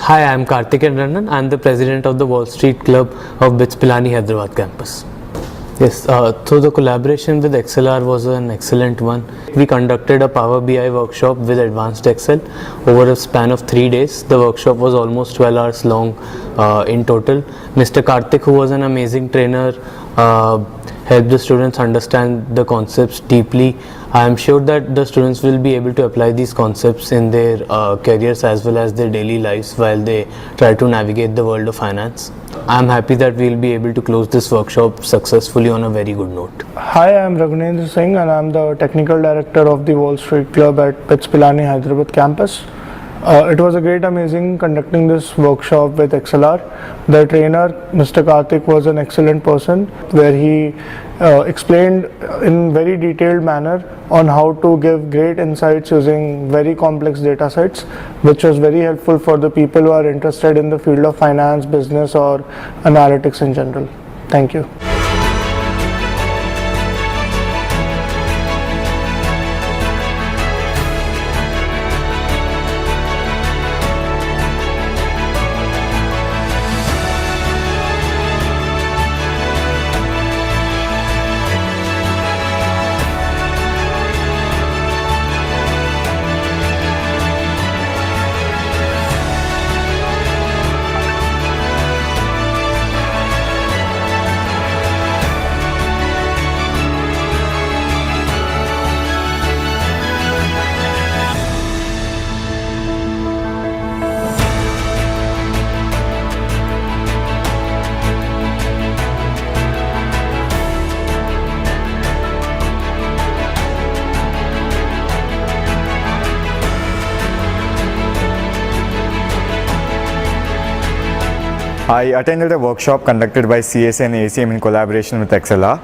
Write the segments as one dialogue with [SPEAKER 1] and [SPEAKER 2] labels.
[SPEAKER 1] Hi, I'm Karthik and Rannan. I'm the president of the Wall Street Club of BITS Pilani Hyderabad campus. Yes, so the collaboration with XLR was an excellent one. We conducted a Power BI workshop with advanced Excel over a span of 3 days. The workshop was almost 12 hours long in total. Mr. Karthik, who was an amazing trainer, helped the students understand the concepts deeply. I am sure that the students will be able to apply these concepts in their careers as well as their daily lives while they try to navigate the world of finance. I am happy that we will be able to close this workshop successfully on a very good note.
[SPEAKER 2] Hi, I am Raghunendra Singh and I am the Technical Director of the Wall Street Club at BITS Pilani Hyderabad campus. It was a great amazing conducting this workshop with XLR. The trainer, Mr. Karthik, was an excellent person where he explained in very detailed manner on how to give great insights using very complex data sets, which was very helpful for the people who are interested in the field of finance, business or analytics in general. Thank you.
[SPEAKER 3] I attended a workshop conducted by CSA and ACM in collaboration with XLR.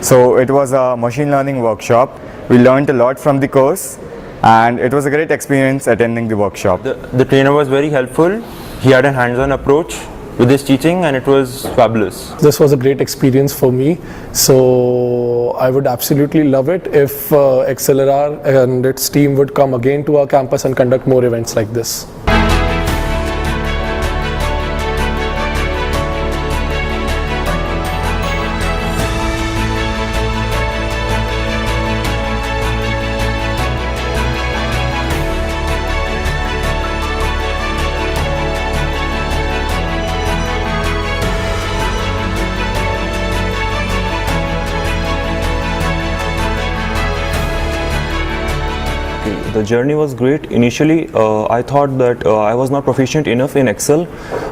[SPEAKER 3] So it was a machine learning workshop. We learned a lot from the course and it was a great experience attending the workshop.
[SPEAKER 4] The trainer was very helpful. He had a hands-on approach with his teaching and it was fabulous.
[SPEAKER 5] This was a great experience for me. So I would absolutely love it if XLR and its team would come again to our campus and conduct more events like this.
[SPEAKER 4] The journey was great. Initially, I thought that I was not proficient enough in Excel,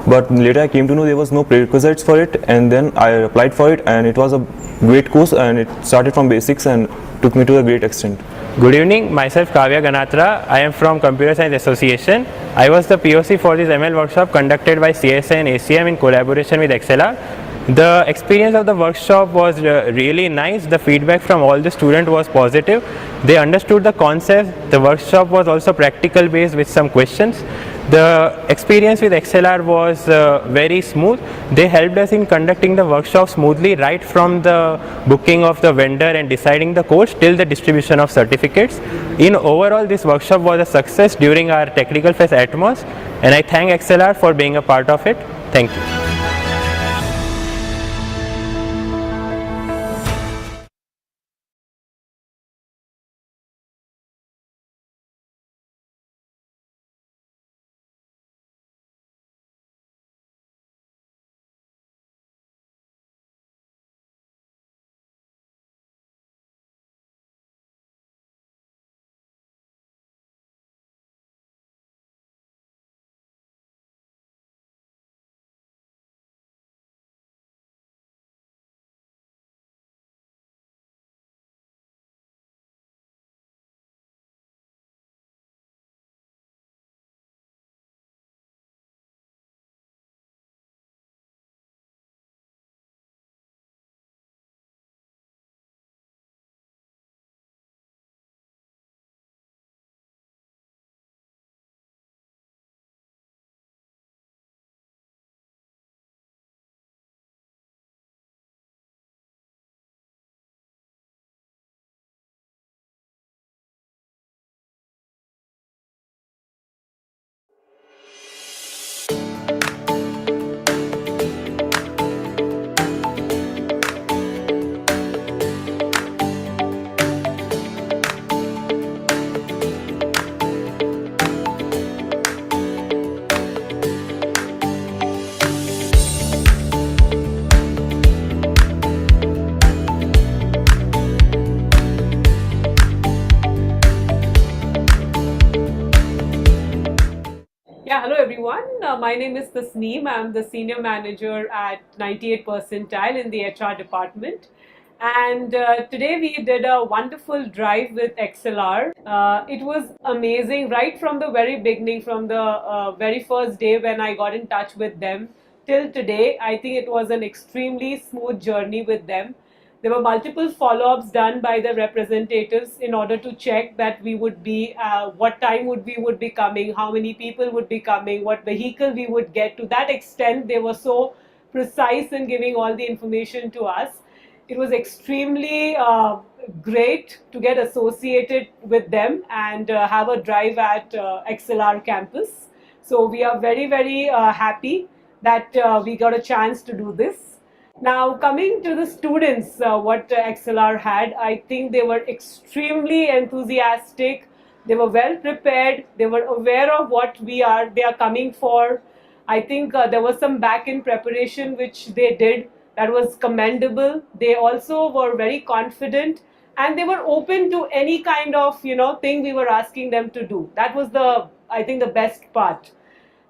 [SPEAKER 4] but later I came to know there was no prerequisites for it, and then I applied for it, and it was a great course, and it started from basics and took me to a great extent.
[SPEAKER 6] Good evening, myself Kavya Ganatra. I am from Computer Science Association. I was the POC for this ML workshop conducted by CSA and ACM in collaboration with XLR. The experience of the workshop was really nice. The feedback from all the students was positive. They understood the concept. The workshop was also practical based with some questions. The experience with XLR was very smooth. They helped us in conducting the workshop smoothly right from the booking of the vendor and deciding the course till the distribution of certificates. In overall, this workshop was a success during our Technical Fest Atmos, and I thank XLR for being a part of it. Thank you.
[SPEAKER 7] My name is Tasneem. I'm the senior manager at 98 percentile in the HR department. And today we did a wonderful drive with XLR. It was amazing right from the very beginning, from the very first day when I got in touch with them till today. I think it was an extremely smooth journey with them. There were multiple follow-ups done by the representatives in order to check that we would be, what time we would be coming, how many people would be coming, what vehicle we would get. To that extent, they were so precise in giving all the information to us. It was extremely great to get associated with them and have a drive at XLR campus. So we are very, very happy that we got a chance to do this. Now, coming to the students, what XLR had, I think they were extremely enthusiastic. They were well prepared. They were aware of what they are coming for. I think there was some back-end preparation which they did that was commendable. They also were very confident and they were open to any kind of thing we were asking them to do. That was I think the best part.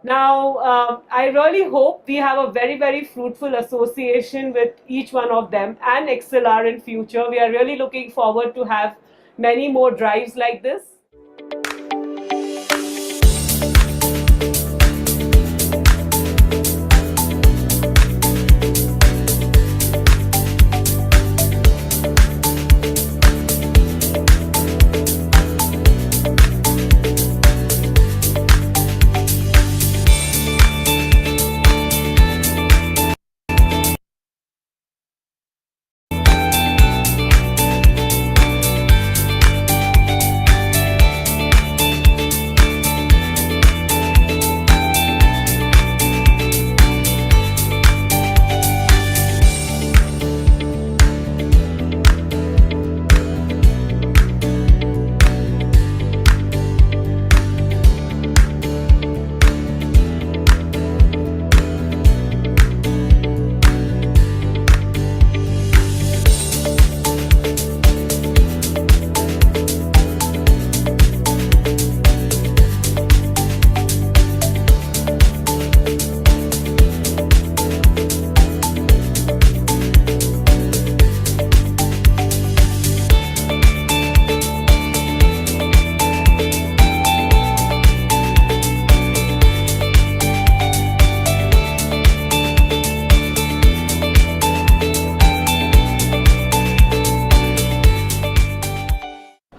[SPEAKER 7] Now, I really hope we have a very, very fruitful association with each one of them and XLR in future. We are really looking forward to have many more drives like this.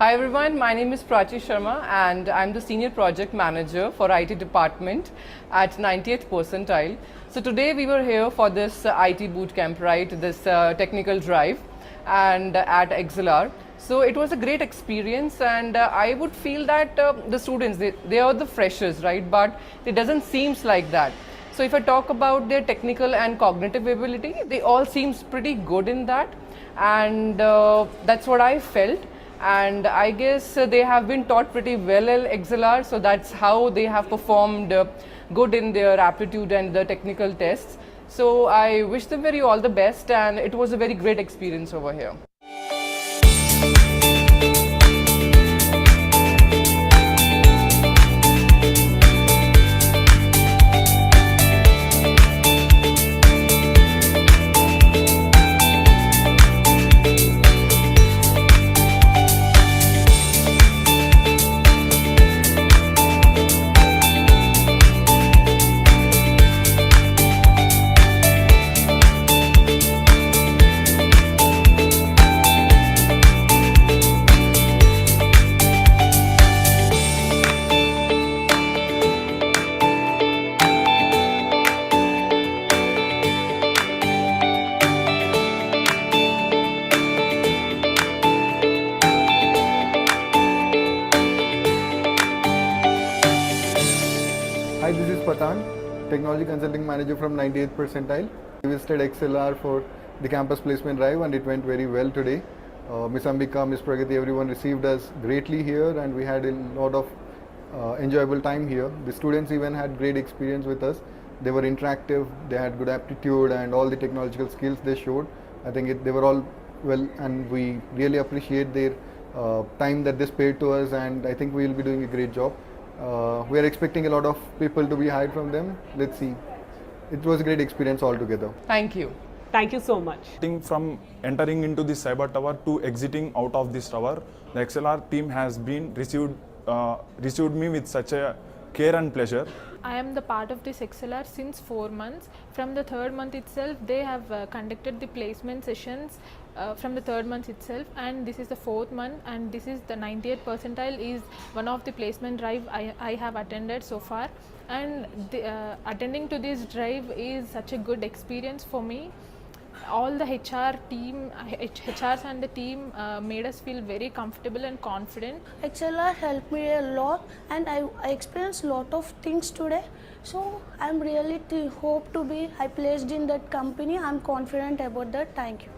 [SPEAKER 8] Hi everyone, my name is Prachi Sharma and I'm the Senior Project Manager for IT Department at 90th Percentile. So today we were here for this IT Bootcamp, right, this technical drive and at XLR. So it was a great experience and I would feel that the students, they are the freshers, right, but it doesn't seem like that. So if I talk about their technical and cognitive ability, they all seems pretty good in that and that's what I felt. And I guess they have been taught pretty well at XLR, so that's how they have performed good in their aptitude and the technical tests. So I wish them all the best and it was a very great experience over here.
[SPEAKER 9] Hi, this is Patan, Technology Consulting Manager from 98th Percentile. We visited XLR for the campus placement drive and it went very well today. Miss Ambika, Miss Pragati, everyone received us greatly here and we had a lot of enjoyable time here. The students even had great experience with us. They were interactive, they had good aptitude and all the technological skills they showed. I think they were all well and we really appreciate their time that they spared to us and I think we will be doing a great job. We are expecting a lot of people to be hired from them. Let's see. It was a great experience altogether.
[SPEAKER 8] Thank you.
[SPEAKER 7] Thank you so much.
[SPEAKER 10] From entering into the cyber tower to exiting out of this tower, the XLR team has been received me with such a care and pleasure.
[SPEAKER 11] I am the part of this XLR since 4 months. From the third month itself, they have conducted the placement sessions from the third month itself, and this is the fourth month, and this is the 98th percentile is one of the placement drive I have attended so far, and attending to this drive is such a good experience for me. All the HRs and the team made us feel very comfortable and confident.
[SPEAKER 12] XLR helped me a lot, and I experienced a lot of things today. So I'm really hope to be placed in that company. I'm confident about that. Thank you.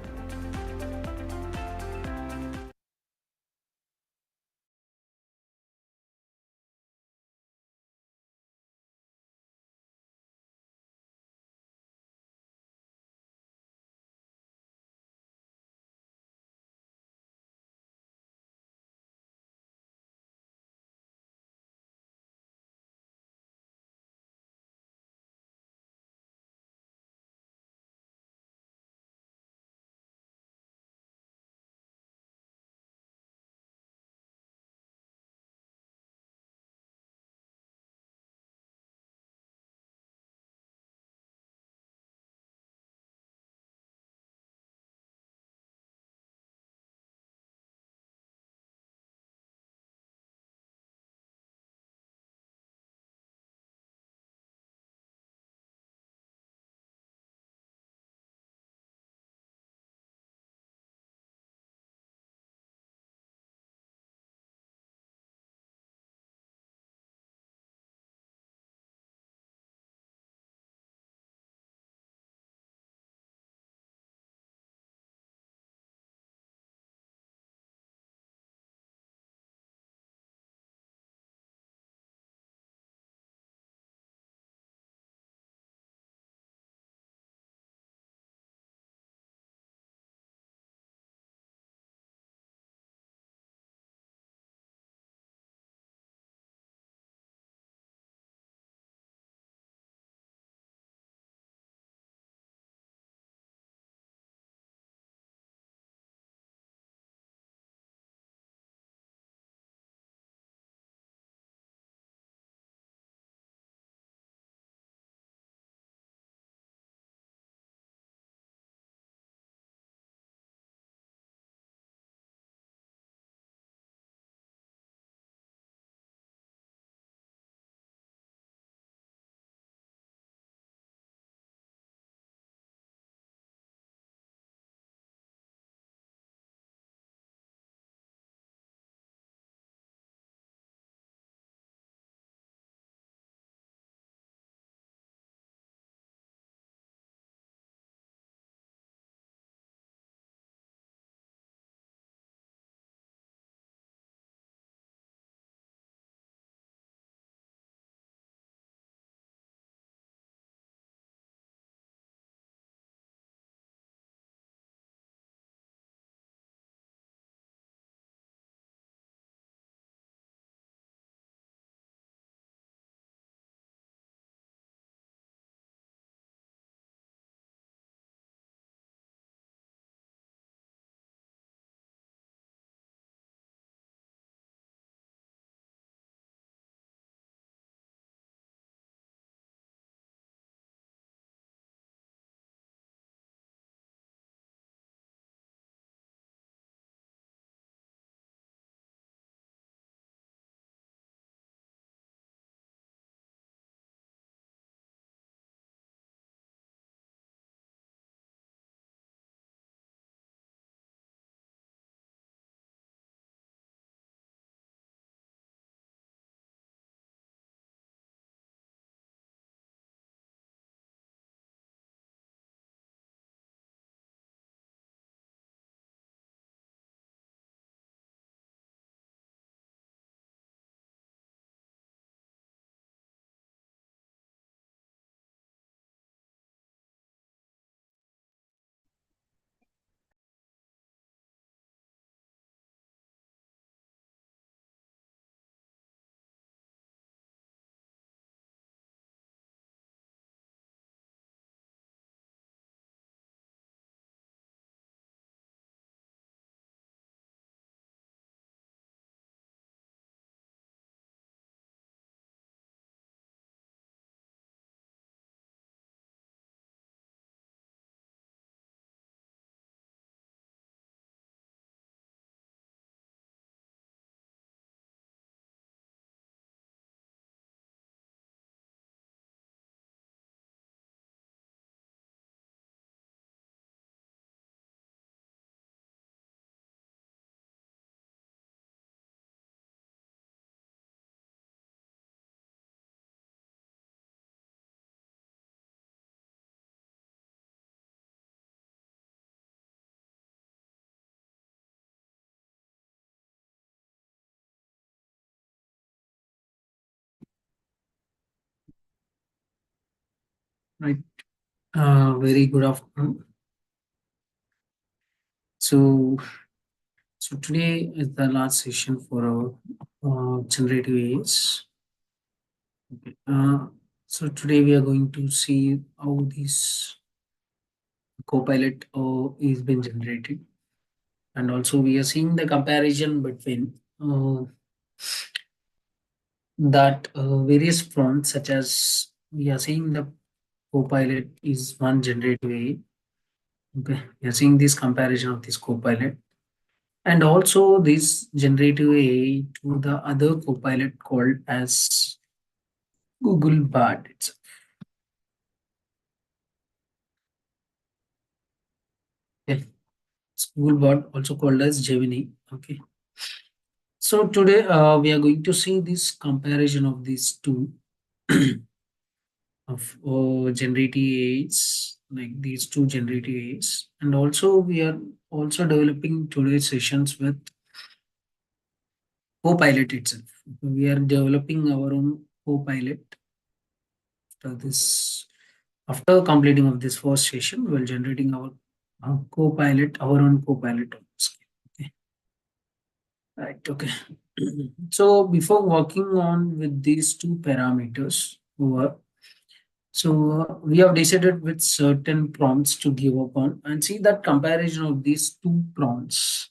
[SPEAKER 13] Right. Very good afternoon. So today is the last session for our generative AIs. Okay. So today we are going to see how this Copilot is being generated, and also we are seeing the comparison between that various prompts, such as we are seeing the Copilot is one generative AI. Okay, we are seeing this comparison of this Copilot. And also this generative AI to the other copilot called as Google Bard itself. Okay. It's Google Bard, also called as Gemini. Okay. So today we are going to see this comparison of these two of generative AIs, like these two generative AIs. And also we are also developing today's sessions with Copilot itself. We are developing our own Copilot. After completing of this first session, we're generating our our own Copilot on screen. Okay. Right. Okay. So before working on with these two parameters, we have decided with certain prompts to give upon and see that comparison of these two prompts.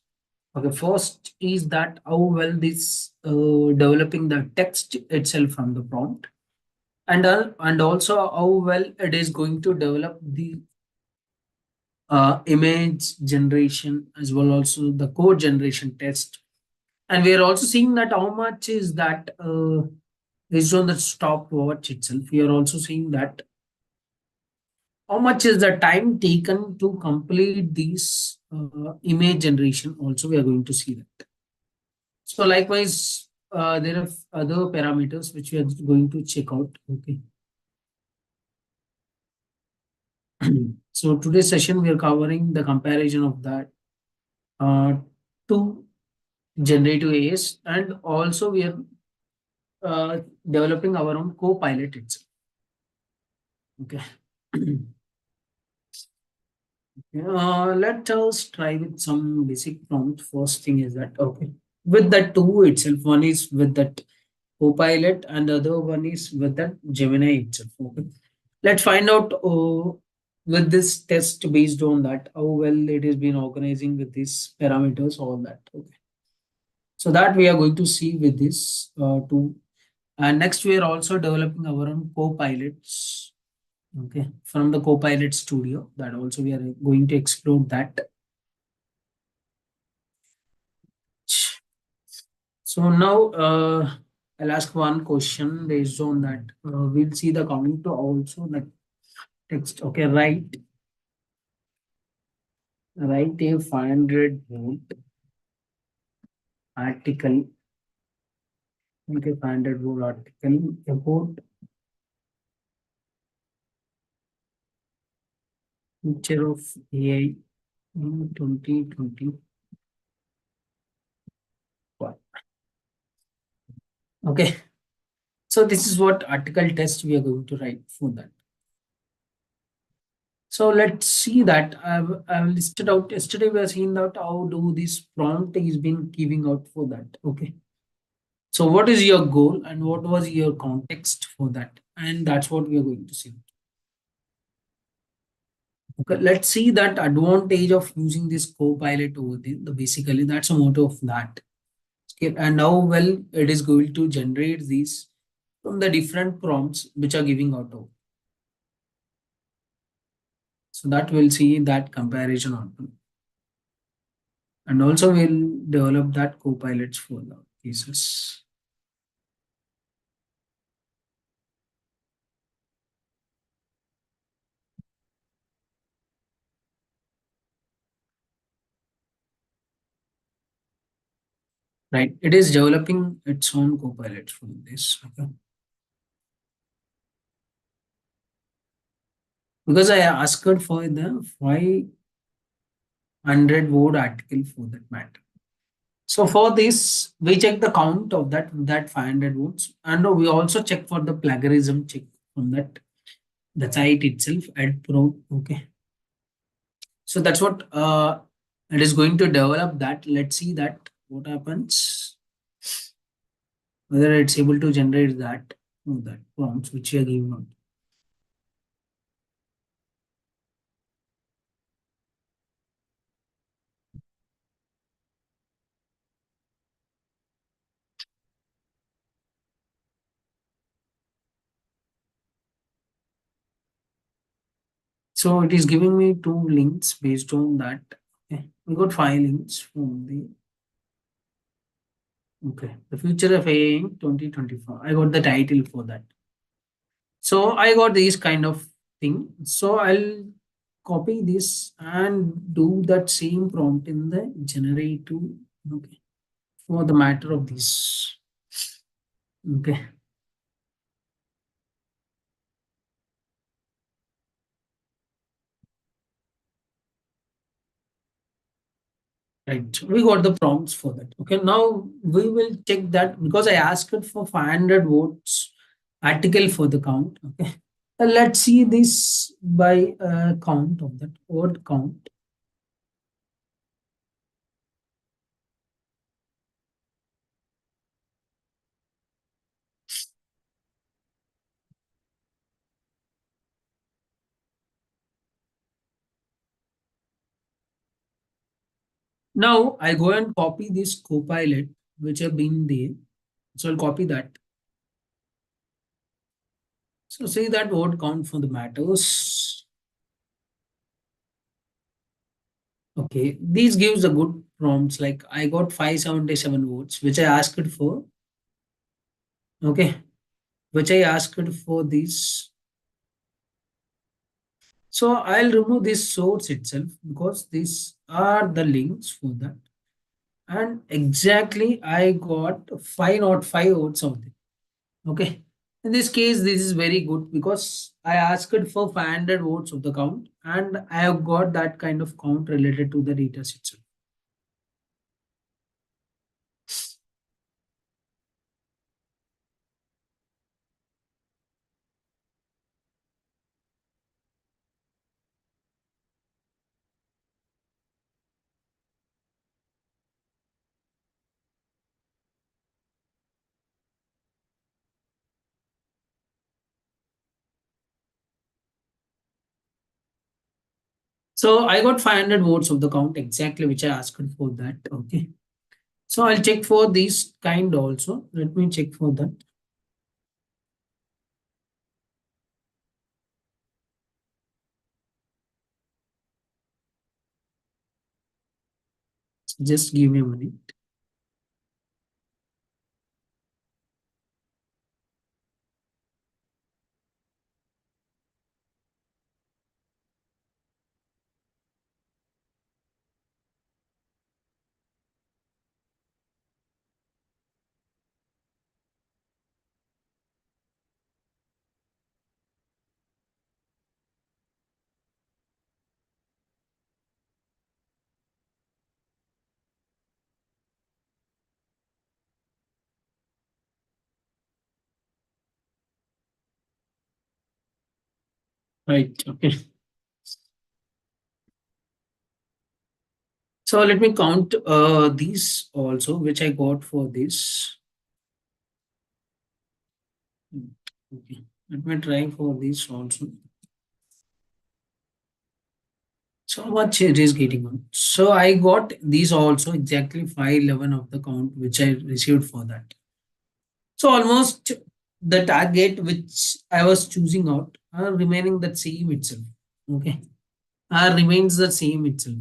[SPEAKER 13] Okay, first is that how well this developing the text itself from the prompt, and also how well it is going to develop the image generation as well also the code generation test. And we are also seeing that how much is that based on the stopwatch itself, we are also seeing that how much is the time taken to complete these image generation. Also we are going to see that. So likewise there are other parameters which we are going to check out. Okay. So today's session we are covering the comparison of that uh, two generative AIs, and also we are developing our own co-pilot itself. Okay. Let us try with some basic prompt. First thing is that, okay, with the two itself, one is with that co-pilot and the other one is with that Gemini itself. Okay. Let's find out with this test based on that how well it has been organizing with these parameters, all that. Okay. So that we are going to see with this two. And next we are also developing our own co-pilots. Okay, from the Copilot Studio, that also we are going to explore that. So now I'll ask one question based on that. We'll see the count to also the text. Okay, write a 500-word article. Okay, 500-word article about future of AI in 2021. Okay, so this is what article test we are going to write for that. So let's see that I've listed out yesterday. We are seeing that how do this prompt is been giving out for that. Okay. So what is your goal and what was your context for that? And that's what we are going to see. Okay, let's see that advantage of using this co-pilot over there. Basically, that's a motto of that. Okay, and how well it is going to generate these from the different prompts which are giving out. So that we'll see that comparison on. And also we'll develop that co-pilots for the cases. Right, it is developing its own co-pilots for this. Okay. Because I asked for the 500-word article for that matter. So for this, we check the count of that 500 words, and we also check for the plagiarism check from that the site itself at pro. Okay. So that's what it is going to develop that. Let's see that what happens, whether it's able to generate that prompts which we are giving out. So it is giving me 2 links based on that. Okay. We got 5 links from the future of AI in 2024. I got the title for that. So I got these kind of thing. So I'll copy this and do that same prompt in the generative. Okay. For the matter of this. Okay. Right. We got the prompts for that. Okay. Now we will check that because I asked it for 500 votes article for the count. Okay. Let's see this by count of that word count. Now I go and copy this Copilot which have been there. So I'll copy that. So see that word count for the matters. Okay, these gives a good prompts like I got 577 votes which I asked for. Okay, which I asked for this. So I'll remove this source itself because these are the links for that. And exactly I got 505 votes out there. Okay. In this case, this is very good because I asked for 500 votes of the count and I have got that kind of count related to the data itself. So I got 500 votes of the count exactly which I asked for that. Okay. So I'll check for this kind also. Let me check for that. Just give me a minute. Right. Okay. So let me count these also, which I got for this. Okay. Let me try for this also. So much it is getting on. So I got these also exactly 511 of the count which I received for that. So almost the target which I was choosing out are remaining the same itself. Okay. Remains the same itself.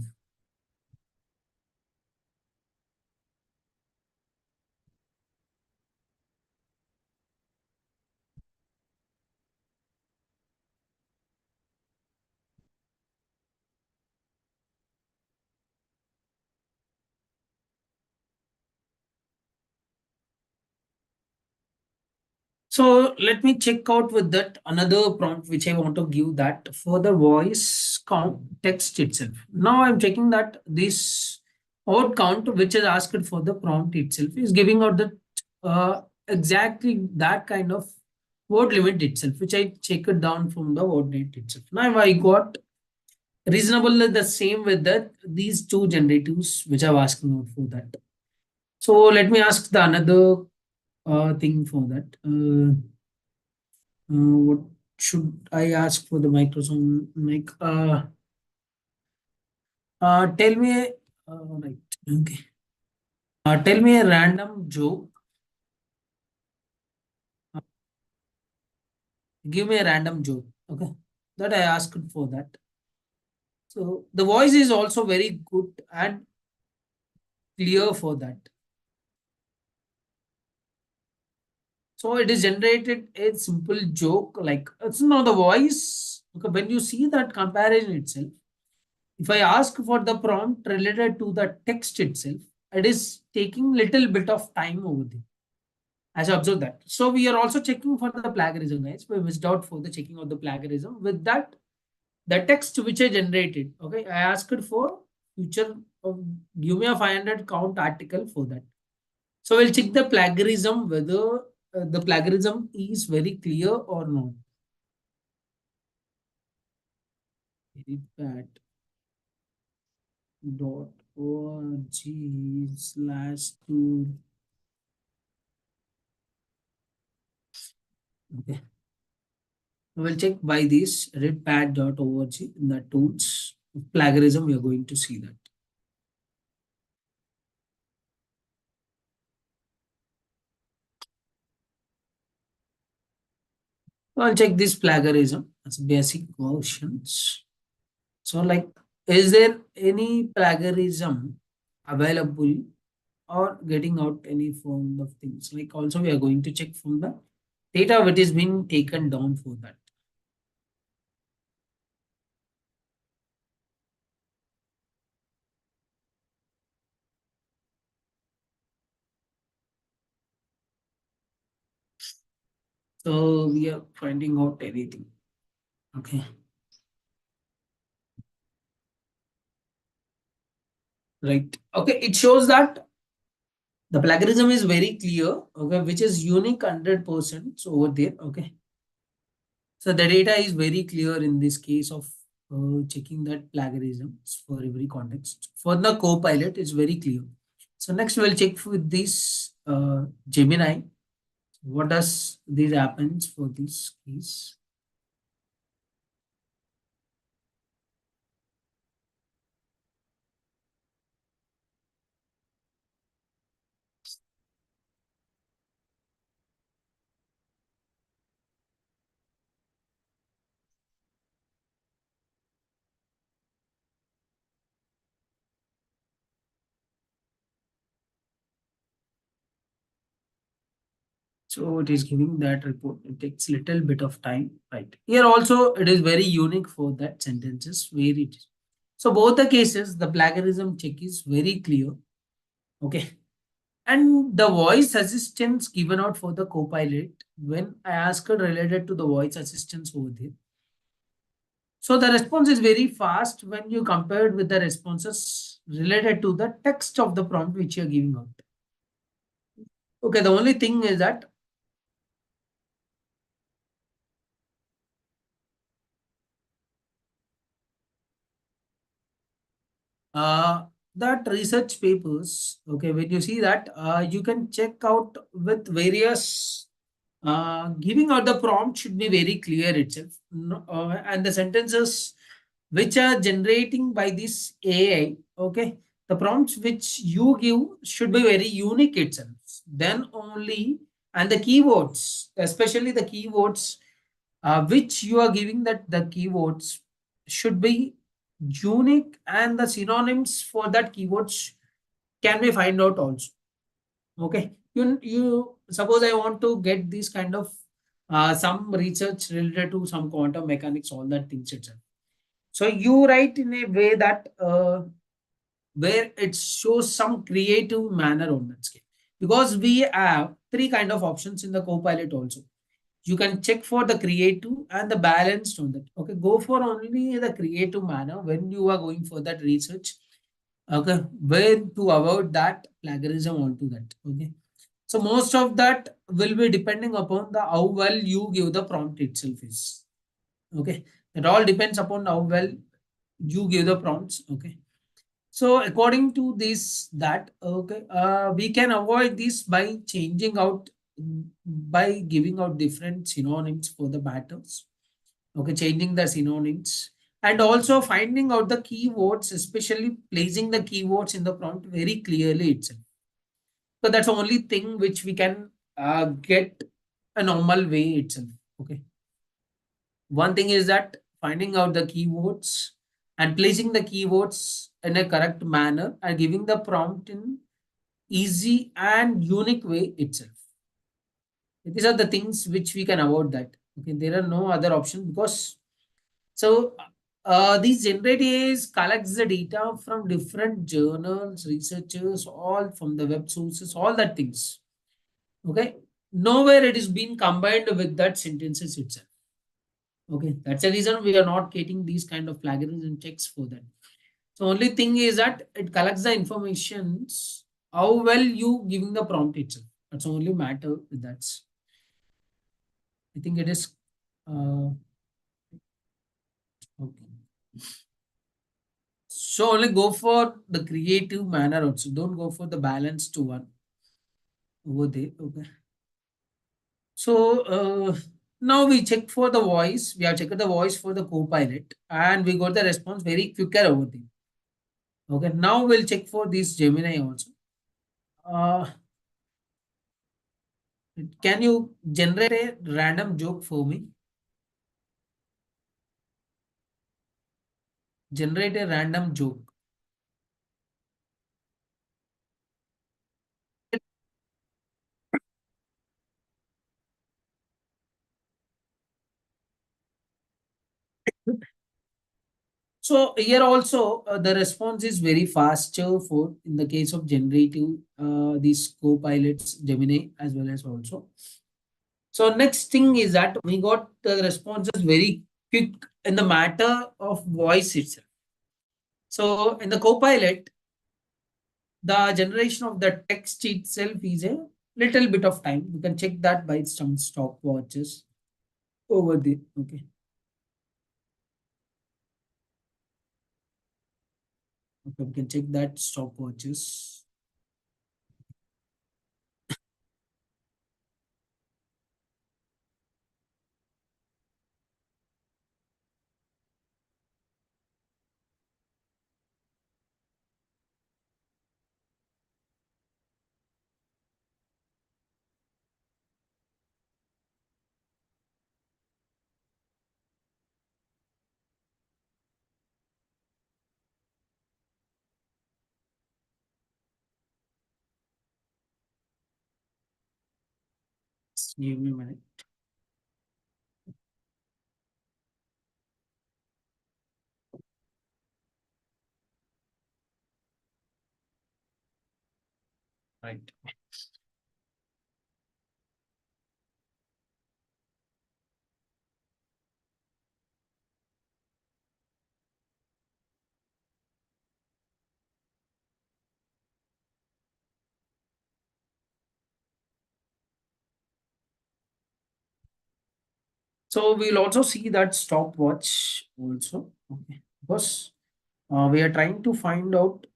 [SPEAKER 13] So let me check out with that another prompt which I want to give that for the voice count text itself. Now I'm checking that this word count which is asked for the prompt itself is giving out the exactly that kind of word limit itself, which I check it down from the word limit itself. Now I got reasonable the same with that these two generatives which I'm asking out for that. So let me ask the another thing for that. What should I ask for the Microsoft? Like, tell me, right, okay. Tell me a random joke. Uh, Give me a random joke. Okay, that I asked for that. So the voice is also very good and clear for that. So it is generated a simple joke like it's not the voice. Okay, when you see that comparison itself, if I ask for the prompt related to the text itself, it is taking little bit of time over there. As I observe that. So we are also checking for the plagiarism, guys. We missed out for the checking of the plagiarism. With that, the text which I generated, okay, I asked for future give me a 500 count article for that. So we'll check the plagiarism whether the plagiarism is very clear or not. Very bad. .org/tool. Okay. We'll check by this redpad.org in the tools. Plagiarism, we are going to see that. I'll check this plagiarism as basic versions. So like, is there any plagiarism available or getting out any form of things? Like also we are going to check from the data which is being taken down for that. So we are finding out anything. Okay. Right. Okay. It shows that the plagiarism is very clear. Okay. Which is unique 100% over there. Okay. So the data is very clear in this case of checking that plagiarism for every context. For the Copilot, it's very clear. So next we'll check with this Gemini. What does this happens for this case? So it is giving that report. It takes little bit of time, right? Here also it is very unique for that sentences where it is. So both the cases, the plagiarism check is very clear. Okay. And the voice assistance given out for the Copilot, when I asked related to the voice assistance over there. So the response is very fast when you compared with the responses related to the text of the prompt which you are giving out. Okay, the only thing is that that research papers, okay, when you see that, you can check out with various giving out the prompt should be very clear itself. And the sentences which are generating by this AI, okay, the prompts which you give should be very unique itself. Then only, and the keywords, especially the keywords which you are giving that the keywords should be unique and the synonyms for that keywords can be find out also. Okay, you suppose I want to get this kind of some research related to some quantum mechanics, all that things itself. So you write in a way that where it shows some creative manner on that scale, because we have three kind of options in the Copilot also. You can check for the creative and the balanced on that. Okay, go for only the creative manner when you are going for that research. Okay, where to avoid that plagiarism onto that. Okay, So most of that will be depending upon the how well you give the prompt itself is. Okay. It all depends upon how well you give the prompts. Okay. So according to this, that okay, we can avoid this by changing out, by giving out different synonyms for the matters. Okay, changing the synonyms and also finding out the keywords, especially placing the keywords in the prompt very clearly itself. So that's the only thing which we can get a normal way itself. Okay. One thing is that finding out the keywords and placing the keywords in a correct manner and giving the prompt in easy and unique way itself. These are the things which we can avoid that. Okay, there are no other options because so these generative AIs collects the data from different journals, researchers, all from the web sources, all that things. Okay, nowhere it is being combined with that sentences itself. Okay, that's the reason we are not getting these kind of plagiarism checks for that. So only thing is that it collects the informations how well you giving the prompt itself. That's the only matter with that. I think it is okay. So only go for the creative manner also. Don't go for the balanced one over there. Okay. So now we check for the voice. We have checked the voice for the Copilot and we got the response very quicker over there. Okay. Now we'll check for this Gemini also. Can you generate a random joke for me? Generate a random joke. So here also the response is very faster for in the case of generative these co-pilots Gemini as well as also. So next thing is that we got the responses very quick in the matter of voice itself. So in the Copilot, the generation of the text itself is a little bit of time. You can check that by some stopwatches over there. Okay. Okay, we can check that stopwatches. Just give me a minute. Right. So we'll also see that stopwatch also. Okay. Because we are trying to find out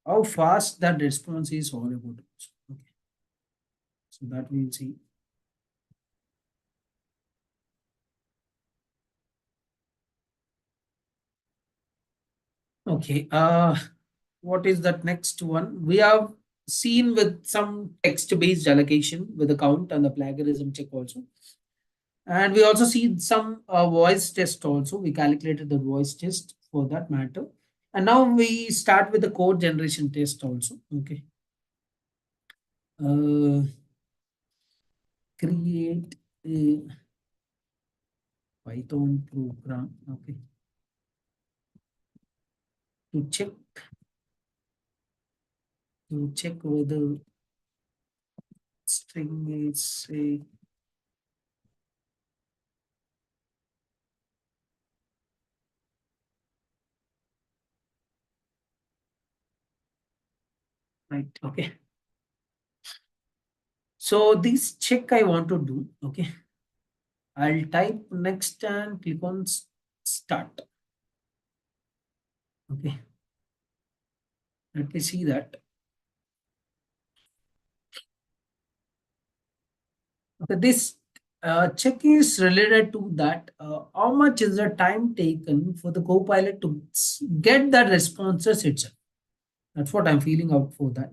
[SPEAKER 13] how fast that response is all about. Okay. So that we'll see. Okay. What is that next one? We have seen with some text-based allocation with the count and the plagiarism check also. And we also see some voice test also. We calculated the voice test for that matter. And now we start with the code generation test also. Okay. Create a Python program. Okay. To check whether string is a right. Okay. So this check I want to do, okay. I'll type next and click on start. Okay. Let me see that. Okay, this check is related to that how much is the time taken for the Copilot to get the responses itself. That's what I'm feeling out for that.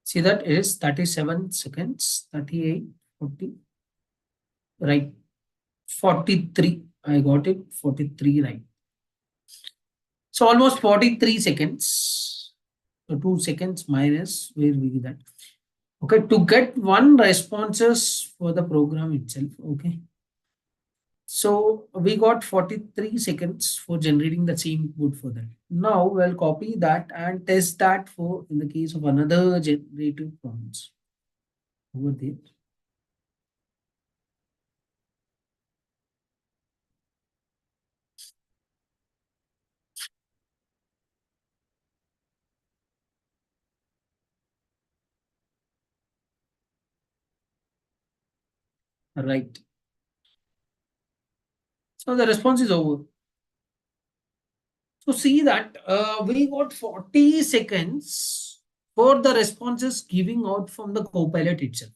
[SPEAKER 13] See that it is 37 seconds, 38, 40, right, 43. I got it, 43, right. So almost 43 seconds. So 2 seconds minus where we get that. Okay, to get one responses for the program itself. Okay. So we got 43 seconds for generating the same code for that. Now we'll copy that and test that for in the case of another generative prompts over there. Right. So the response is over. So see that we got 40 seconds for the responses giving out from the Copilot itself.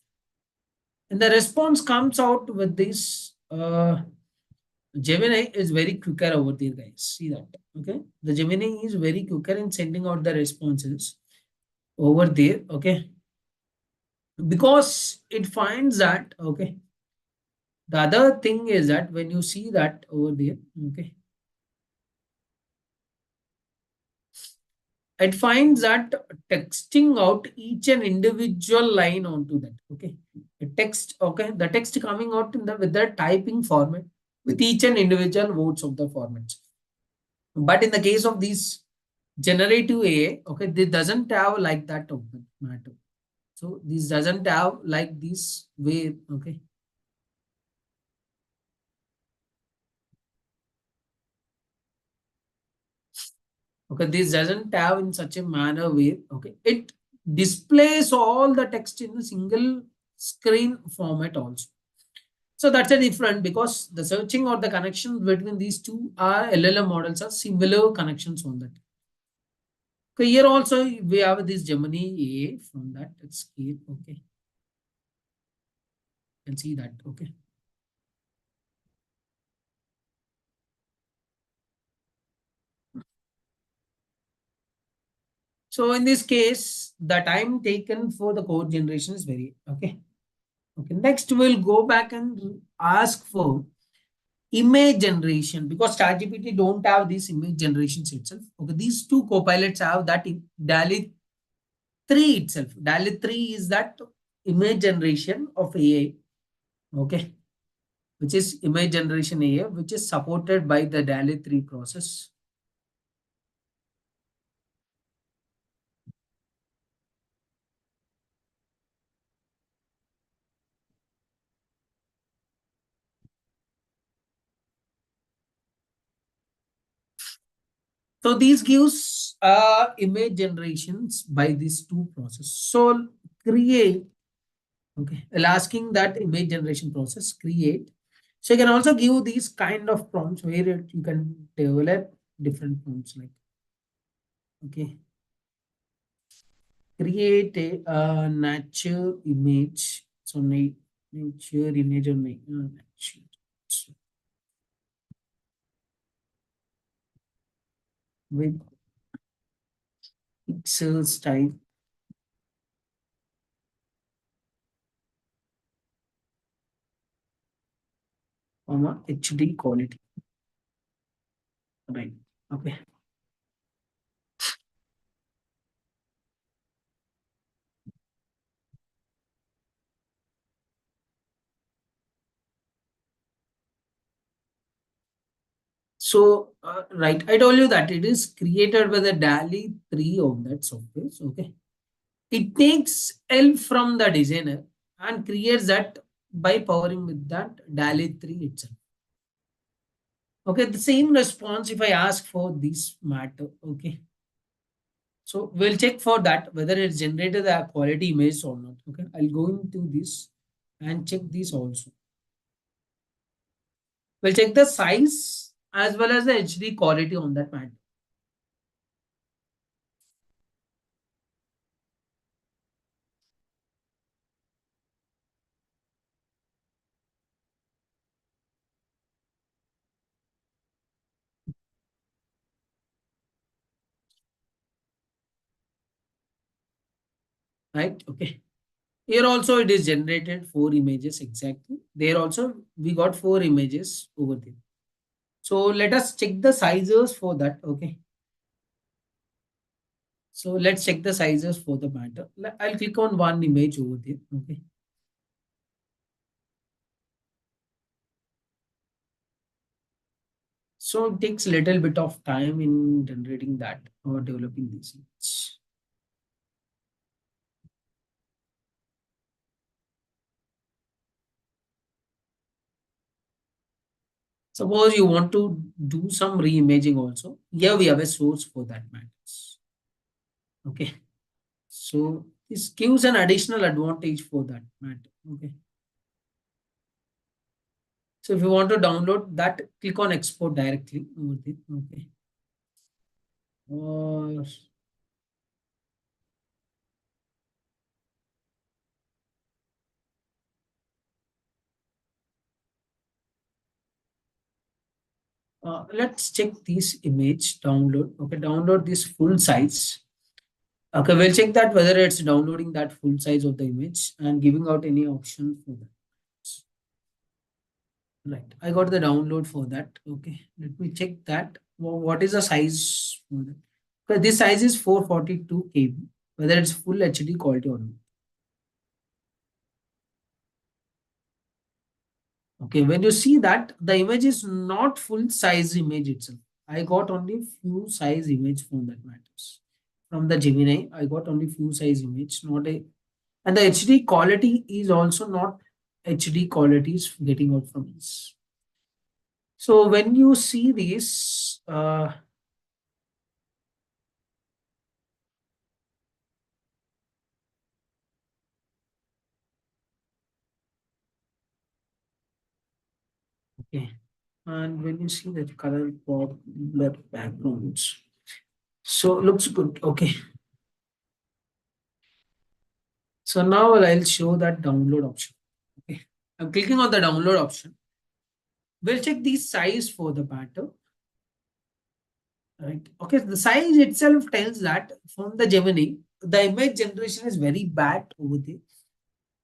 [SPEAKER 13] And the response comes out with this Gemini is very quicker over there, guys. See that. Okay. The Gemini is very quicker in sending out the responses over there. Okay. Because it finds that, okay. The other thing is that when you see that over there, okay, it finds that texting out each and individual line onto that. Okay. The text, okay, the text coming out in the with the typing format with each and individual words of the formats. But in the case of these generative AI, okay, this doesn't have like that of the matter. So this doesn't have like this way, okay. Okay, this doesn't have in such a manner way, okay. It displays all the text in a single screen format also. So that's a different because the searching or the connections between these two are LLM models are similar connections on that. Okay, here also we have this Gemini AI from that scale, okay. You can see that, okay. So in this case, the time taken for the code generation is very, okay. Okay, next we'll go back and ask for image generation because ChatGPT don't have these image generations itself. Okay, these two copilots have that in DALI 3 itself. DALI 3 is that image generation of AI, okay, which is image generation AI, which is supported by the DALI 3 process. So these gives image generations by these two processes. So create, okay, well, asking that image generation process create. So you can also give these kind of prompts where you can develop different prompts like, okay, create a nature image. So nature image or nature. With pixel style, comma HD quality. Right. Okay. So, right, I told you that it is created by the DALI 3 of that software. Okay. It takes help from the designer and creates that by powering with that DALI 3 itself. Okay, the same response if I ask for this matter. Okay, so we'll check for that whether it's generated a quality image or not. Okay, I'll go into this and check this also. We'll check the size as well as the HD quality on that matter. Right? Okay. Here also it is generated 4 images exactly. There also we got 4 images over there. So let us check the sizes for that. Okay. So let's check the sizes for the matter. I'll click on one image over there. Okay. So it takes a little bit of time in generating that or developing this image. Suppose you want to do some re-imaging also. Here we have a source for that matters. Okay. So this gives an additional advantage for that matter. Okay. So if you want to download that, click on export directly over there. Okay. Or let's check this image download. Okay, download this full size. Okay, we'll check that whether it's downloading that full size of the image and giving out any option for that. Right, I got the download for that. Okay, let me check that. What is the size for that? Okay, this size is 442 KB, whether it's full HD quality or not. Okay, when you see that the image is not full size image itself. I got only few size image from that matters. From the Gemini, I got only few size image, not a, and the HD quality is also not HD quality is getting out from this. So when you see this, okay, and when you see that color pop blur backgrounds, so looks good. Okay, so now I'll show that download option. Okay, I'm clicking on the download option. We'll check the size for the pattern. Right. Okay. The size itself tells that from the Gemini, the image generation is very bad over there.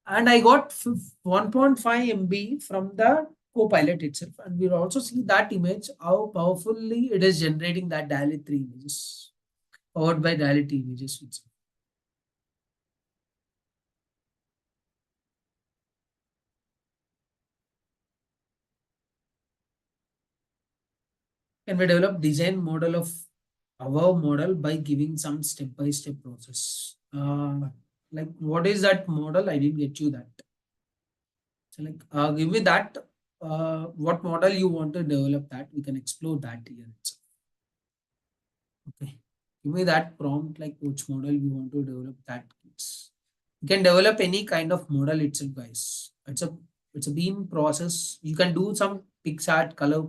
[SPEAKER 13] And I got 1.5 MB from the Copilot itself. And we'll also see that image, how powerfully it is generating that DALI 3 images, powered by DALI 2 images itself. Can we develop design model of our model by giving some step-by-step process? Like what is that model? I didn't get you that. So like give me that what model you want to develop that we can explore that here itself. Okay, give me that prompt like which model you want to develop that. You can develop any kind of model itself, guys. It's a beam process. You can do some PixArt color.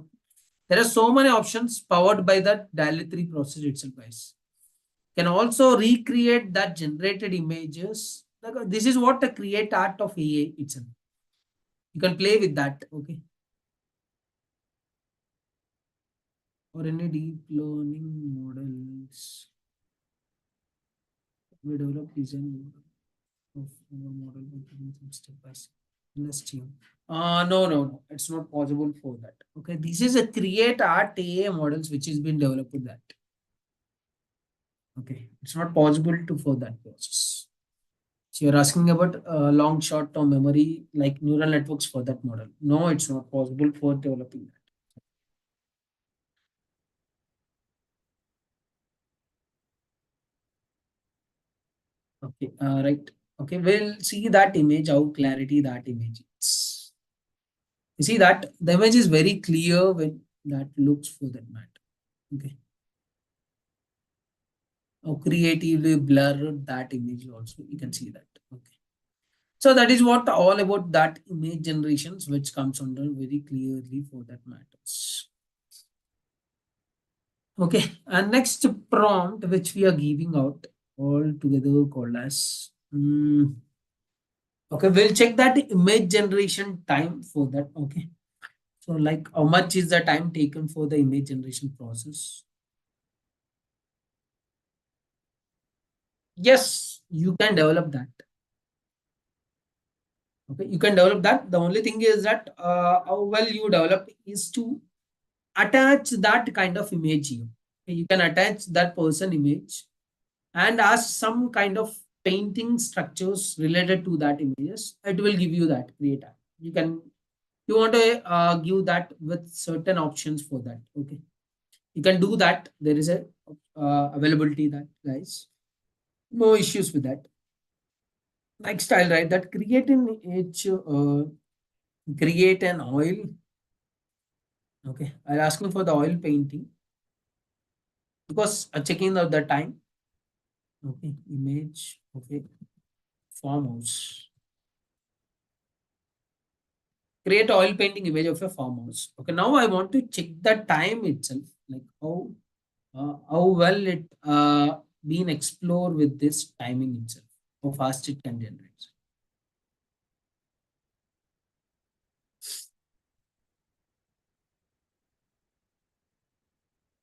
[SPEAKER 13] There are so many options powered by that DALI 3 process itself, guys. Can also recreate that generated images. Like, this is what the create art of AI itself. You can play with that. Okay. Or any deep learning models. We develop design of our model step by step. Let's team. No. It's not possible for that. Okay, this is a create art AI models which has been developed with that. Okay, it's not possible to for that process. So you're asking about long short term memory like neural networks for that model. No, it's not possible for developing that. Okay, right. Okay, we'll see that image, how clarity that image is. You see that the image is very clear when that looks for that matter. Okay. How creatively blurred that image also, you can see that. Okay. So that is what all about that image generations, which comes under very clearly for that matters. Okay, and next prompt which we are giving out all together called as okay, we'll check that image generation time for that. Okay, so like how much is the time taken for the image generation process? Yes, you can develop that. Okay, you can develop that. The only thing is that how well you develop is to attach that kind of image here. Okay, you can attach that person image and ask some kind of painting structures related to that images. It will give you that creator. You can, you want to give that with certain options for that. Okay, you can do that. There is a availability that, guys, no issues with that. Next I'll write that create an image, create an oil. Okay, I'll ask you for the oil painting because checking the time. Okay, image. Okay, farmhouse. Create oil painting image of a farmhouse. Okay, now I want to check the time itself, like how well it been explored with this timing itself, how fast it can generate.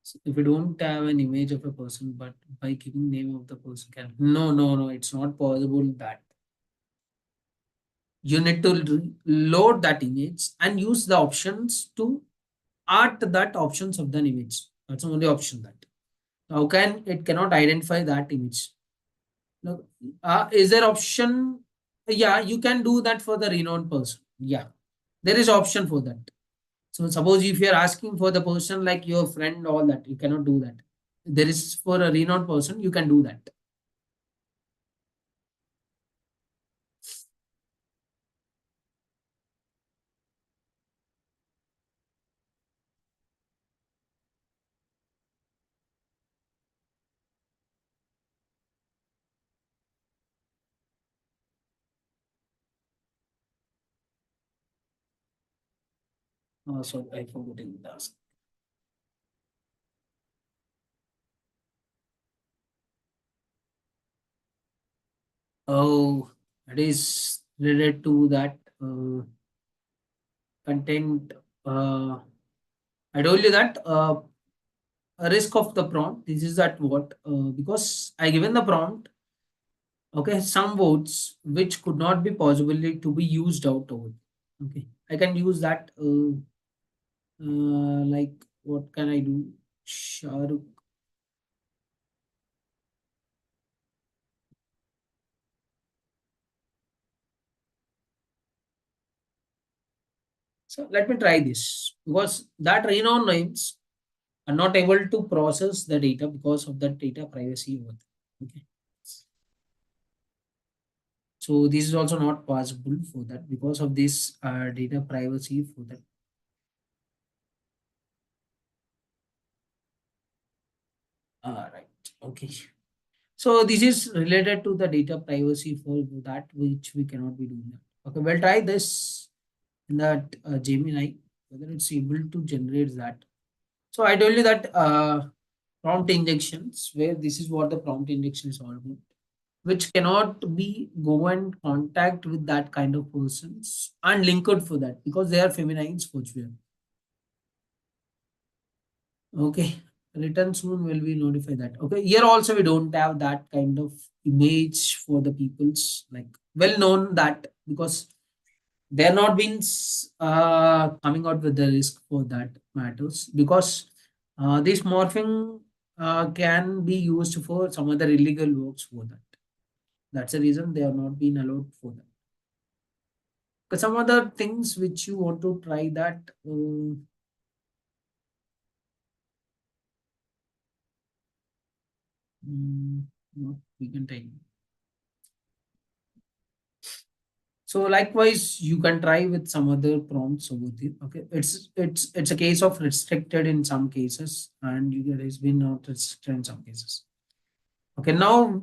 [SPEAKER 13] So if you don't have an image of a person, but by giving name of the person can, no, it's not possible that. You need to load that image and use the options to art that options of the image. That's the only option that. How can it cannot identify that image? No, is there option? Yeah, you can do that for the renowned person. Yeah, there is option for that. So suppose if you are asking for the person like your friend, all that, you cannot do that. There is for a renowned person, you can do that. So I forgot in the task. Oh, it is related to that content. I told you that a risk of the prompt. This is that what because I given the prompt. Okay, some words which could not be possibly to be used out over. Okay, I can use that. Like what can I do? Shahrukh. So let me try this because that renowned names are not able to process the data because of that data privacy over there. Okay. So this is also not possible for that because of this data privacy for that. Right. Okay. So this is related to the data privacy for that which we cannot be doing that. Okay, we'll try this in that Gemini whether it's able to generate that. So I told you that prompt injections where this is what the prompt injection is all about, which cannot be go and contact with that kind of persons and linked for that because they are feminines for sure. Okay, return soon will we notify that. Okay, here also we don't have that kind of image for the peoples like well known that because they're not been coming out with the risk for that matters because this morphing can be used for some other illegal works for that. That's the reason they are not being allowed for that. But some other things which you want to try that. Not we can tell. So likewise, you can try with some other prompts over there. Okay, it's a case of restricted in some cases, and it has been not restricted in some cases. Okay, now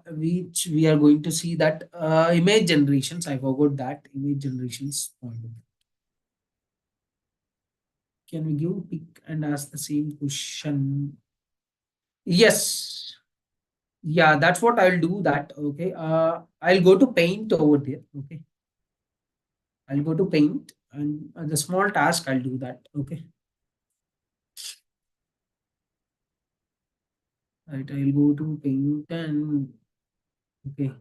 [SPEAKER 13] which we are going to see that image generations. I forgot that image generations point. Can we give pick and ask the same question? Yes. Yeah, that's what I'll do that. Okay. I'll go to paint over there. Okay. I'll go to paint and the small task I'll do that. Okay. Right. I'll go to paint and okay.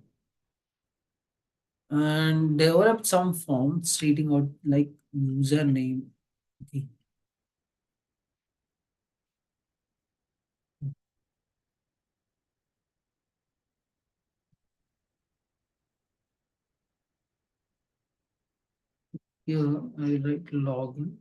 [SPEAKER 13] And develop some form stating out like username. Okay. Here I'll write login.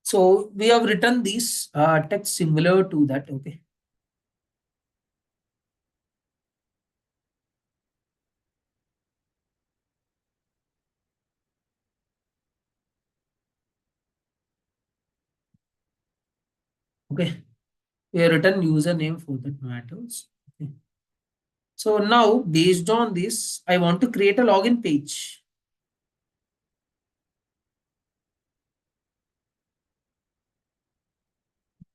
[SPEAKER 13] So we have written this text similar to that. Okay. Okay. We have written username for that matters. Okay. So now based on this, I want to create a login page.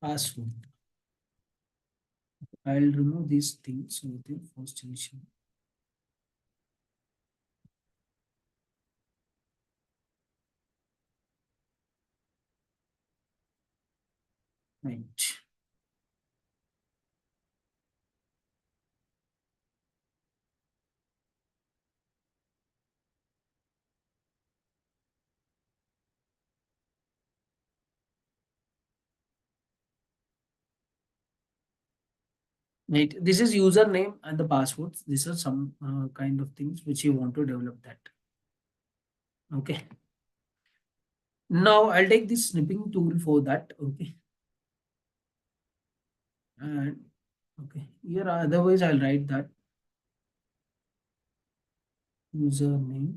[SPEAKER 13] Password. I'll remove these things over the first initial. Right. Right. This is username and the passwords. These are some kind of things which you want to develop that. Okay. Now I'll take this snipping tool for that. Okay. And okay. Here otherwise I'll write that username.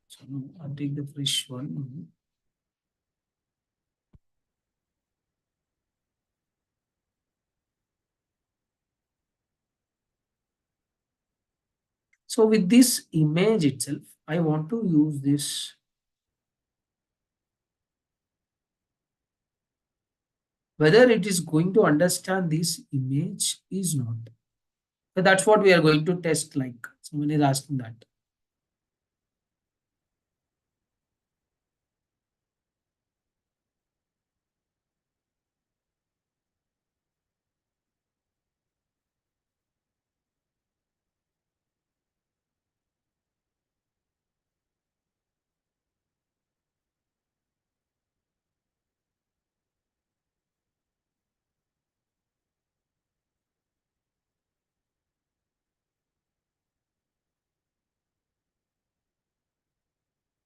[SPEAKER 13] So I'll take the fresh one. So with this image itself, I want to use this. Whether it is going to understand this image is not. So that's what we are going to test like. Someone is asking that.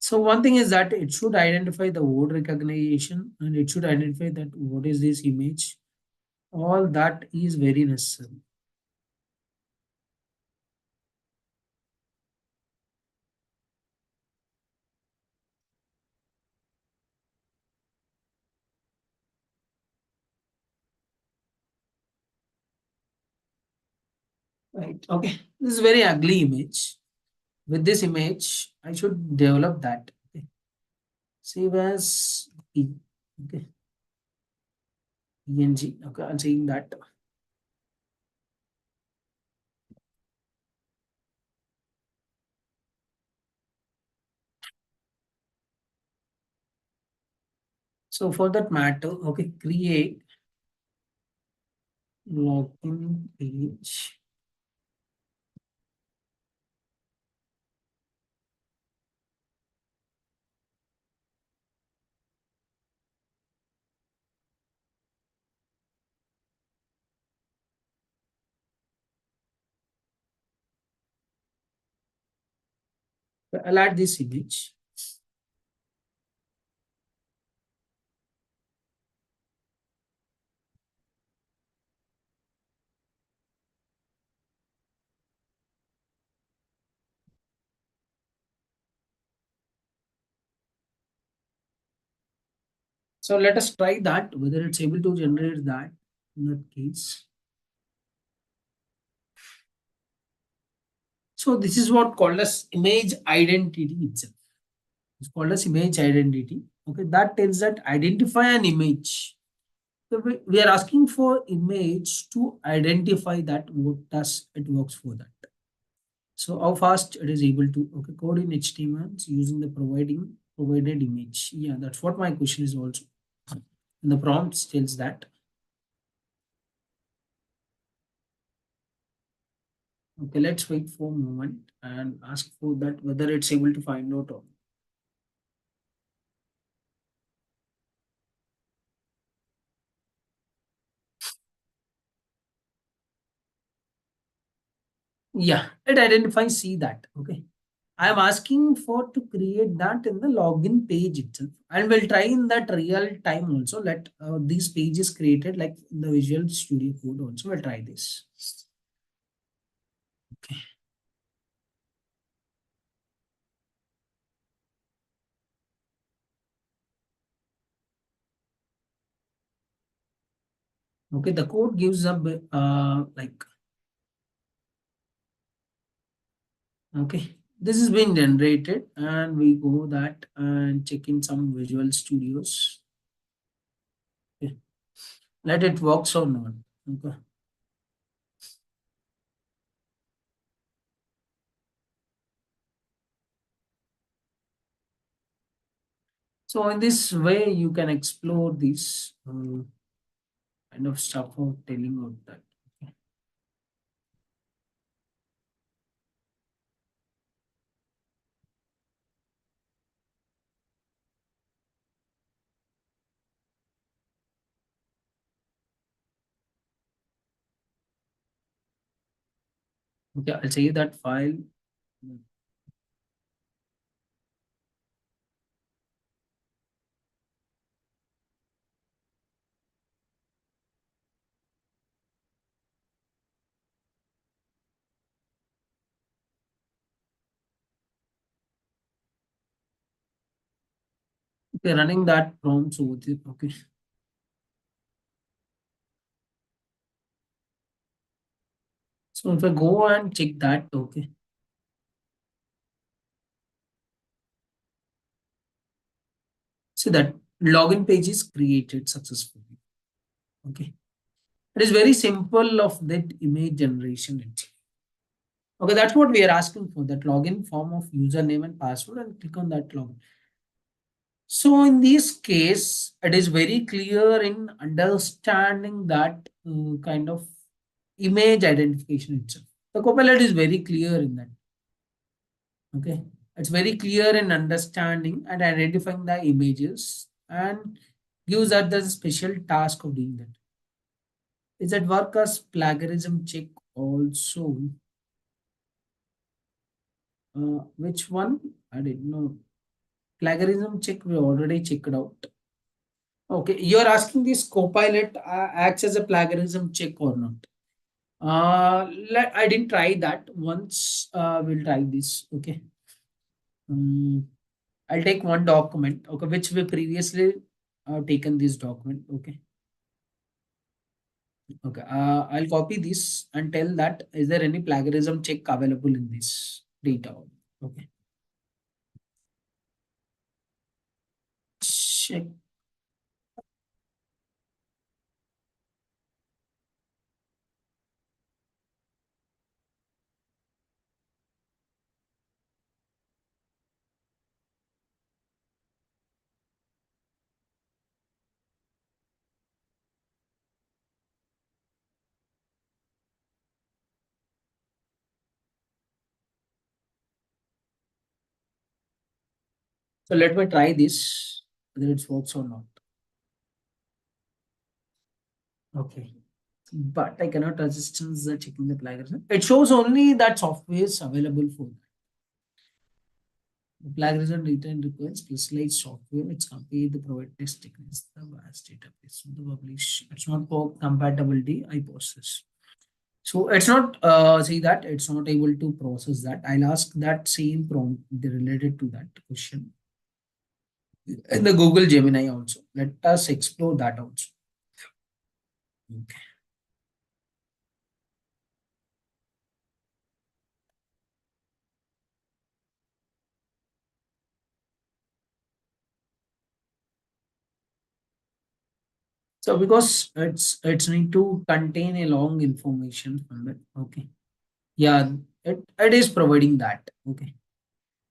[SPEAKER 13] So one thing is that it should identify the word recognition and it should identify that what is this image. All that is very necessary. Right. Okay. This is very ugly image. With this image, I should develop that. Okay. Save as P. Okay. PNG. Okay. I'm saying that. So for that matter, okay, create login page. I'll add this image. So let us try that, whether it's able to generate that in that case. So this is what called as image identity itself. It's called as image identity. Okay, that tells that identify an image. So we are asking for image to identify that what does it works for that. So how fast it is able to, okay, code in HTML using the provided image. Yeah, that's what my question is also. And the prompt tells that. Okay, let's wait for a moment and ask for that whether it's able to find out or. Yeah, it identifies, see that. Okay. I am asking for to create that in the login page itself, and we'll try in that real time also. Let these pages created like in the Visual Studio Code also. We'll try this. Okay. Okay, the code gives a like. Okay, this is being generated, and we go that and check in some Visual Studios. Okay. Let it works or not. Okay. So in this way, you can explore this kind of stuff of telling out that. Okay. Okay, I'll save that file. Okay, running that prompts over there. Okay. So if I go and check that, okay. See that login page is created successfully. Okay. It is very simple of that image generation. Okay, that's what we are asking for, that login form of username and password, and click on that login. So in this case, it is very clear in understanding that kind of image identification itself. The Copilot is very clear in that. Okay, it's very clear in understanding and identifying the images and gives us the special task of doing that. Is that work as plagiarism check also? Which one? I didn't know. Plagiarism check we already checked out. Okay, you're asking this Copilot acts as a plagiarism check or not? I didn't try that. Once we'll try this. Okay. I'll take one document. Okay, which we previously taken this document. Okay. Okay. I'll copy this and tell that is there any plagiarism check available in this data? Okay. Check. So let me try this, whether it works or not. Okay. But I cannot resistance the checking the plagiarism. It shows only that software is available for that. The plagiarism return requires specialized software. It's compared the provided test techniques, the vast database, the publish. It's not for compatibility. I process. So it's not say that it's not able to process that. I'll ask that same prompt related to that question. in the Google Gemini also. Let us explore that also. Okay. So because it's need to contain a long information from it. Okay. Yeah, it is providing that. Okay.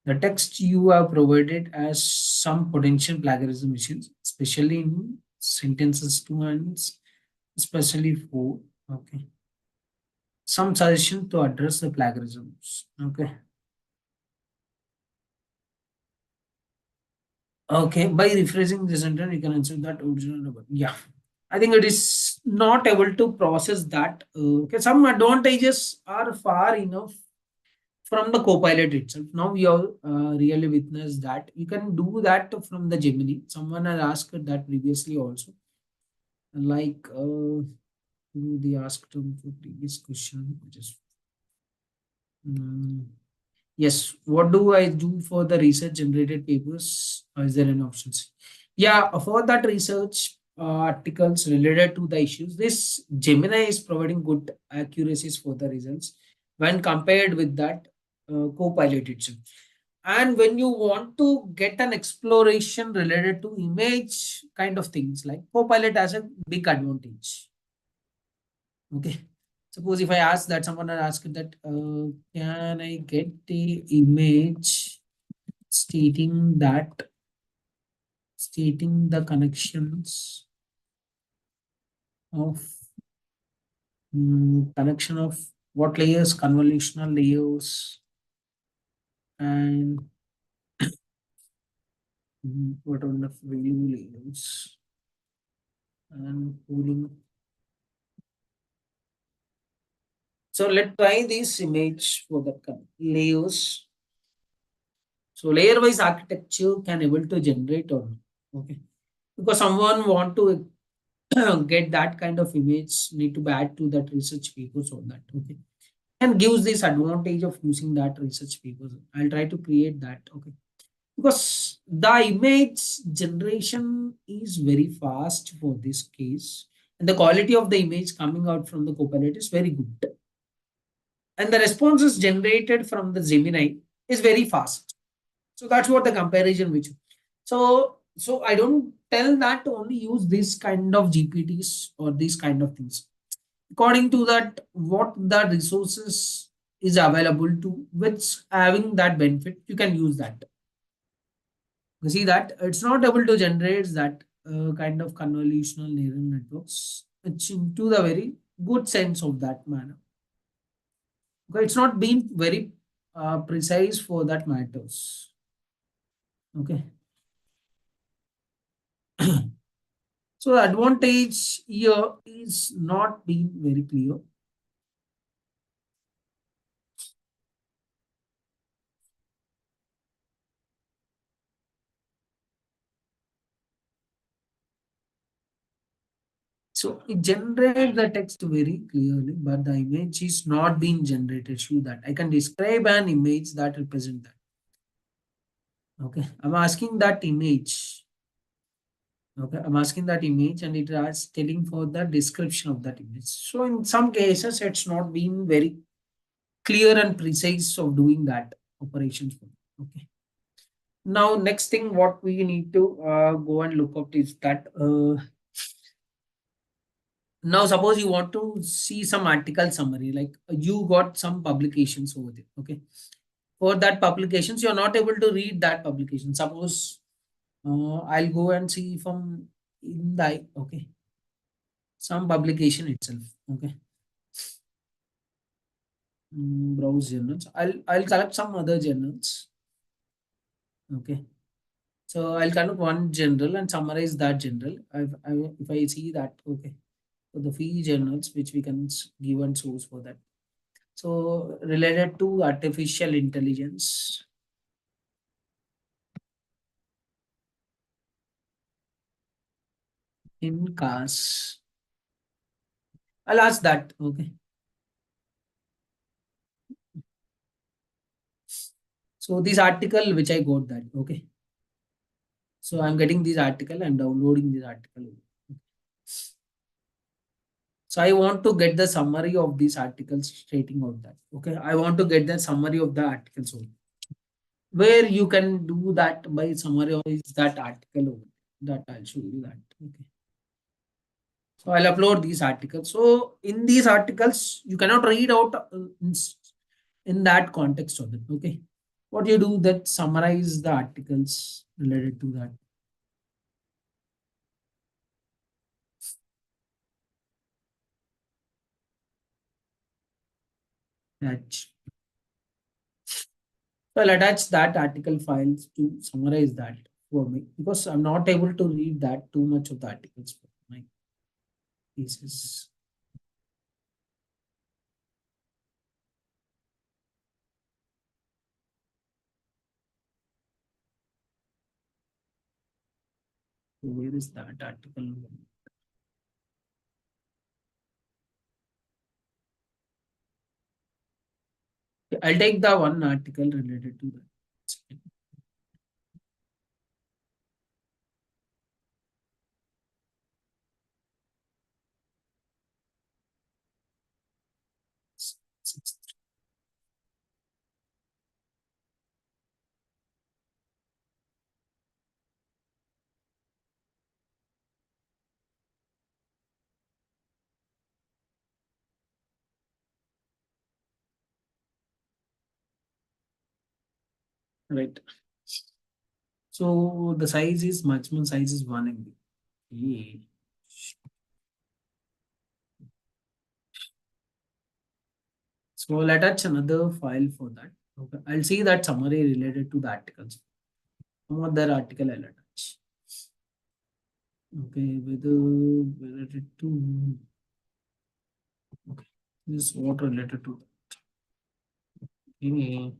[SPEAKER 13] The text you have provided as some potential plagiarism issues, especially in sentences two and especially four. Okay. Some suggestion to address the plagiarisms. Okay. Okay. By rephrasing the sentence, you can answer that original number. Yeah. I think it is not able to process that. Okay. Some advantages are far enough from the Copilot itself. Now we have really witnessed that you can do that from the Gemini. Someone had asked that previously also. Like they asked for previous question, which is yes. What do I do for the research generated papers? Is there any options? Yeah, for that research articles related to the issues, this Gemini is providing good accuracies for the results when compared with that Copilot itself. And when you want to get an exploration related to image kind of things, like Copilot has a big advantage. Okay. Suppose if I ask that, someone had asked that, can I get the image stating the connections of connection of what layers, convolutional layers, and what are the value layers and pooling. So let's try this image for the layers. So layer wise architecture can able to generate or okay, because someone want to get that kind of image need to add to that research papers on that. Okay, and gives this advantage of using that research papers. I'll try to create that. Okay, because the image generation is very fast for this case, and the quality of the image coming out from the Copilot is very good, and the responses generated from the Gemini is very fast. So that's what the comparison which. So I don't tell that to only use this kind of GPTs or these kind of things. According to that, what the resources is available to which having that benefit, you can use that. You see that it's not able to generate that kind of convolutional neural networks. It's into the very good sense of that manner. Okay, it's not been very precise for that matters. Okay. So the advantage here is not being very clear. So it generates the text very clearly, but the image is not being generated. Show that I can describe an image that represent that. Okay, I'm asking that image. Okay, I'm asking that image, and it is telling for the description of that image. So in some cases, it's not being very clear and precise of doing that operations. Okay. Now, next thing what we need to go and look up is that now suppose you want to see some article summary, like you got some publications over there. Okay. For that publications, you're not able to read that publication. Suppose I'll go and see from in the okay some publication itself. Okay. Browse journals. I'll select some other journals. Okay. So I'll kind of one general and summarize that general. If I see that, okay, so the fee journals which we can give and source for that. So related to artificial intelligence. In cars. I'll ask that. Okay. So this article which I got that. Okay. So I'm getting this article and downloading this article. So I want to get the summary of these articles stating out that. Okay, I want to get the summary of the articles only. Where you can do that by summarize that article over that I'll show you that. Okay. So I'll upload these articles. So in these articles, you cannot read out in that context of it. Okay. What you do that summarize the articles related to that. Attach. So I'll attach that article files to summarize that for me because I'm not able to read that too much of the articles for my pieces. So where is that article? I'll take the one article related to that. Right. So the size is maximum size is 1 MB. Okay. So I'll attach another file for that. Okay. I'll see that summary related to the articles. Some other article I'll attach. Okay, whether related to okay. This is what related to that. Okay.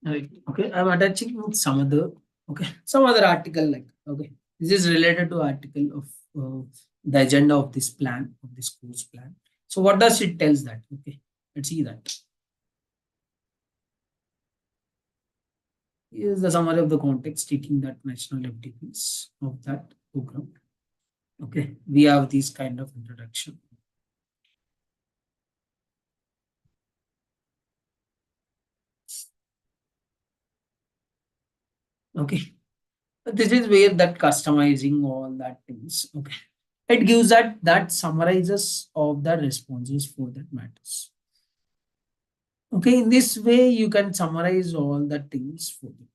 [SPEAKER 13] Right. Okay, I'm attaching some other article like okay. This is related to article of the agenda of this plan of this course plan. So what does it tells that? Okay, let's see that. Here's the summary of the context stating that national FDPs of that program. Okay, we have this kind of introduction. Okay, this is where that customizing all that things. Okay, it gives that summarizes of the responses for that matters. Okay, in this way you can summarize all the things for you.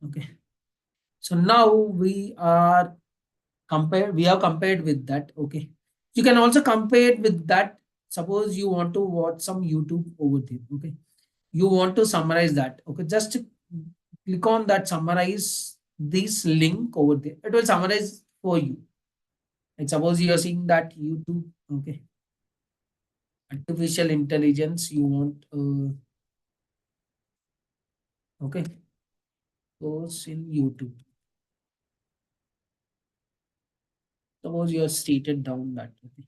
[SPEAKER 13] Okay, so now we have compared with that. Okay, you can also compare with that. Suppose you want to watch some YouTube over there. Okay, you want to summarize that. Okay, just click on that summarize this link over there. It will summarize for you. And suppose you are seeing that YouTube. Okay, artificial intelligence you want okay, goes in YouTube. Suppose you have stated down that. Okay.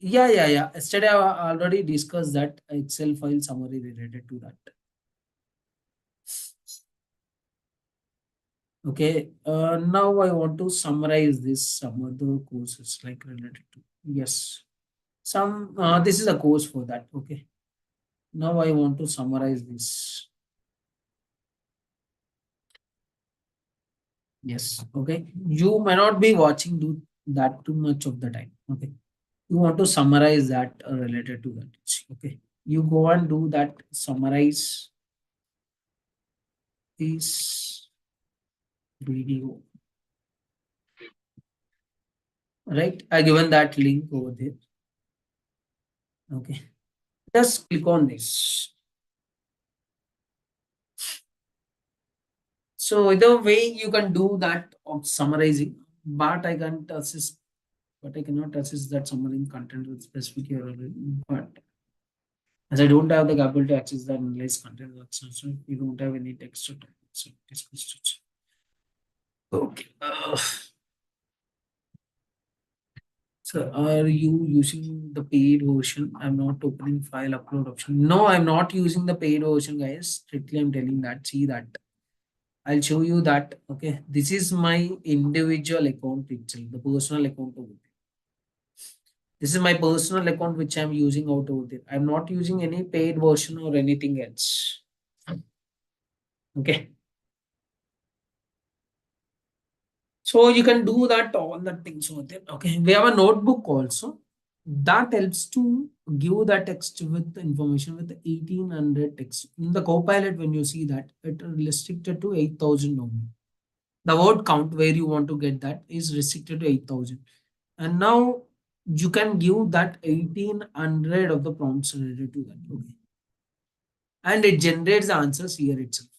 [SPEAKER 13] Yeah. Yesterday I already discussed that Excel file summary related to that. Okay. Now I want to summarize this some other courses like related to yes. Some this is a course for that. Okay. Now I want to summarize this. Yes. Okay. You may not be watching that too much of the time. Okay. You want to summarize that related to that. Okay, you go and do that summarize this video, right? I given that link over there. Okay, just click on this. So either way you can do that of summarizing, but I can't assist but I cannot access that summary content with specific URL. But as I don't have the ability to access that analyze content, so you don't have any text to type. So it's okay. So are you using the paid version? I'm not opening file upload option. No, I'm not using the paid version, guys. Strictly, I'm telling that. See that. I'll show you that. Okay, this is my individual account itself, the personal account over there. This is my personal account which I'm using out over there. I'm not using any paid version or anything else. Okay. So you can do that all the things over there. Okay. We have a notebook also that helps to give that text with information with 1800 text. In the Copilot, when you see that, it restricted to 8,000 only. The word count where you want to get that is restricted to 8,000. And now you can give that 1800 of the prompts related to that. Okay. And it generates the answers here itself.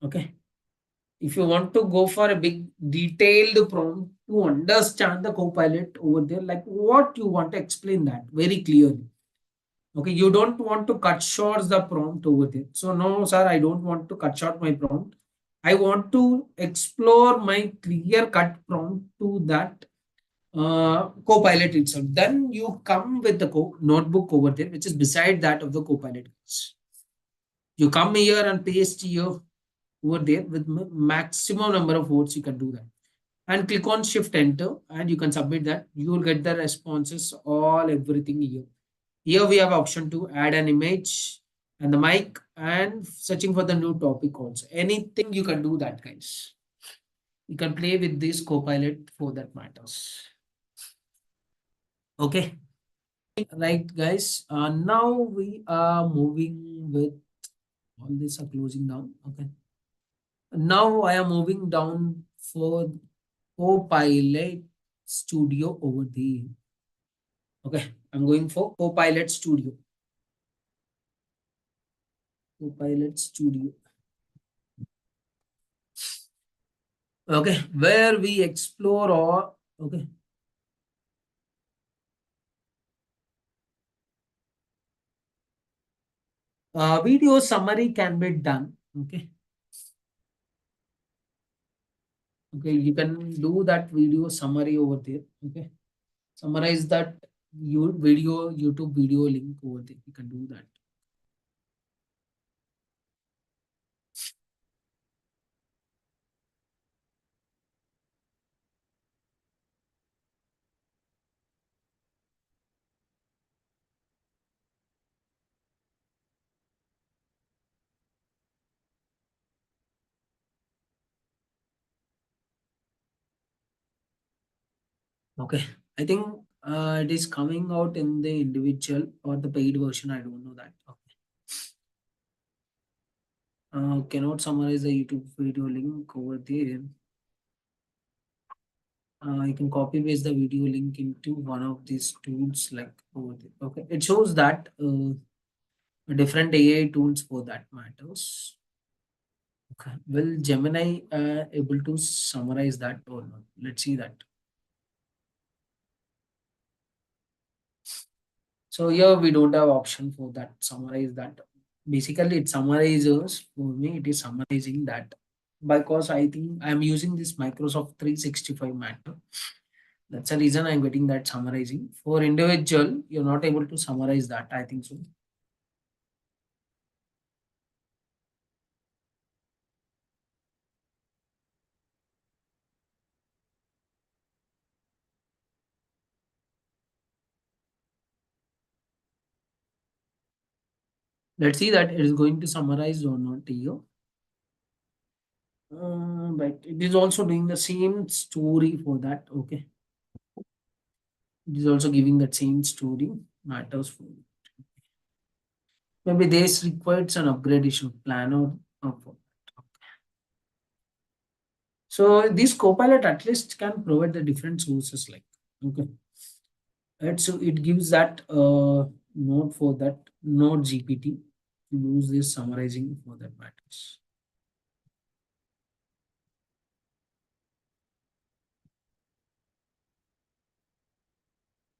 [SPEAKER 13] Okay. If you want to go for a big detailed prompt to understand the Copilot over there, like what you want to explain that very clearly. Okay, you don't want to cut short the prompt over there. So no, sir, I don't want to cut short my prompt. I want to explore my clear cut prompt to that Copilot itself. Then you come with the notebook over there, which is beside that of the Copilot. You come here and paste here over there with maximum number of words you can do that, and click on shift enter and you can submit that. You will get the responses all everything here. Here we have option to add an image and the mic and searching for the new topic also. Anything you can do that, guys. You can play with this Copilot for that matters. Okay. Right, guys. Now we are moving with all this are closing down. Okay. Now I am moving down for Copilot Studio over there. Okay, I'm going for Copilot Studio. Copilot Studio. Okay, where we explore all. Okay. Video summary can be done. Okay. Okay, you can do that video summary over there. Okay, summarize that YouTube video link over there. You can do that. Okay, I think it is coming out in the individual or the paid version. I don't know that. Okay. Cannot summarize the YouTube video link over there. You can copy paste the video link into one of these tools like over there. Okay, it shows that different AI tools for that matters. Okay, will Gemini able to summarize that or not? Let's see that. So here we don't have option for that summarize that. Basically, it summarizes for me. It is summarizing that because I think I'm using this Microsoft 365 matter. That's the reason I'm getting that summarizing. For individual, you're not able to summarize that. I think so. Let's see that it is going to summarize or not here. But it is also doing the same story for that. Okay. It is also giving that same story matters for it. Maybe this requires an upgradation plan or for that. Okay. So this Copilot at least can provide the different sources like okay. Right, so it gives that node for that node GPT to use this summarizing for that matters.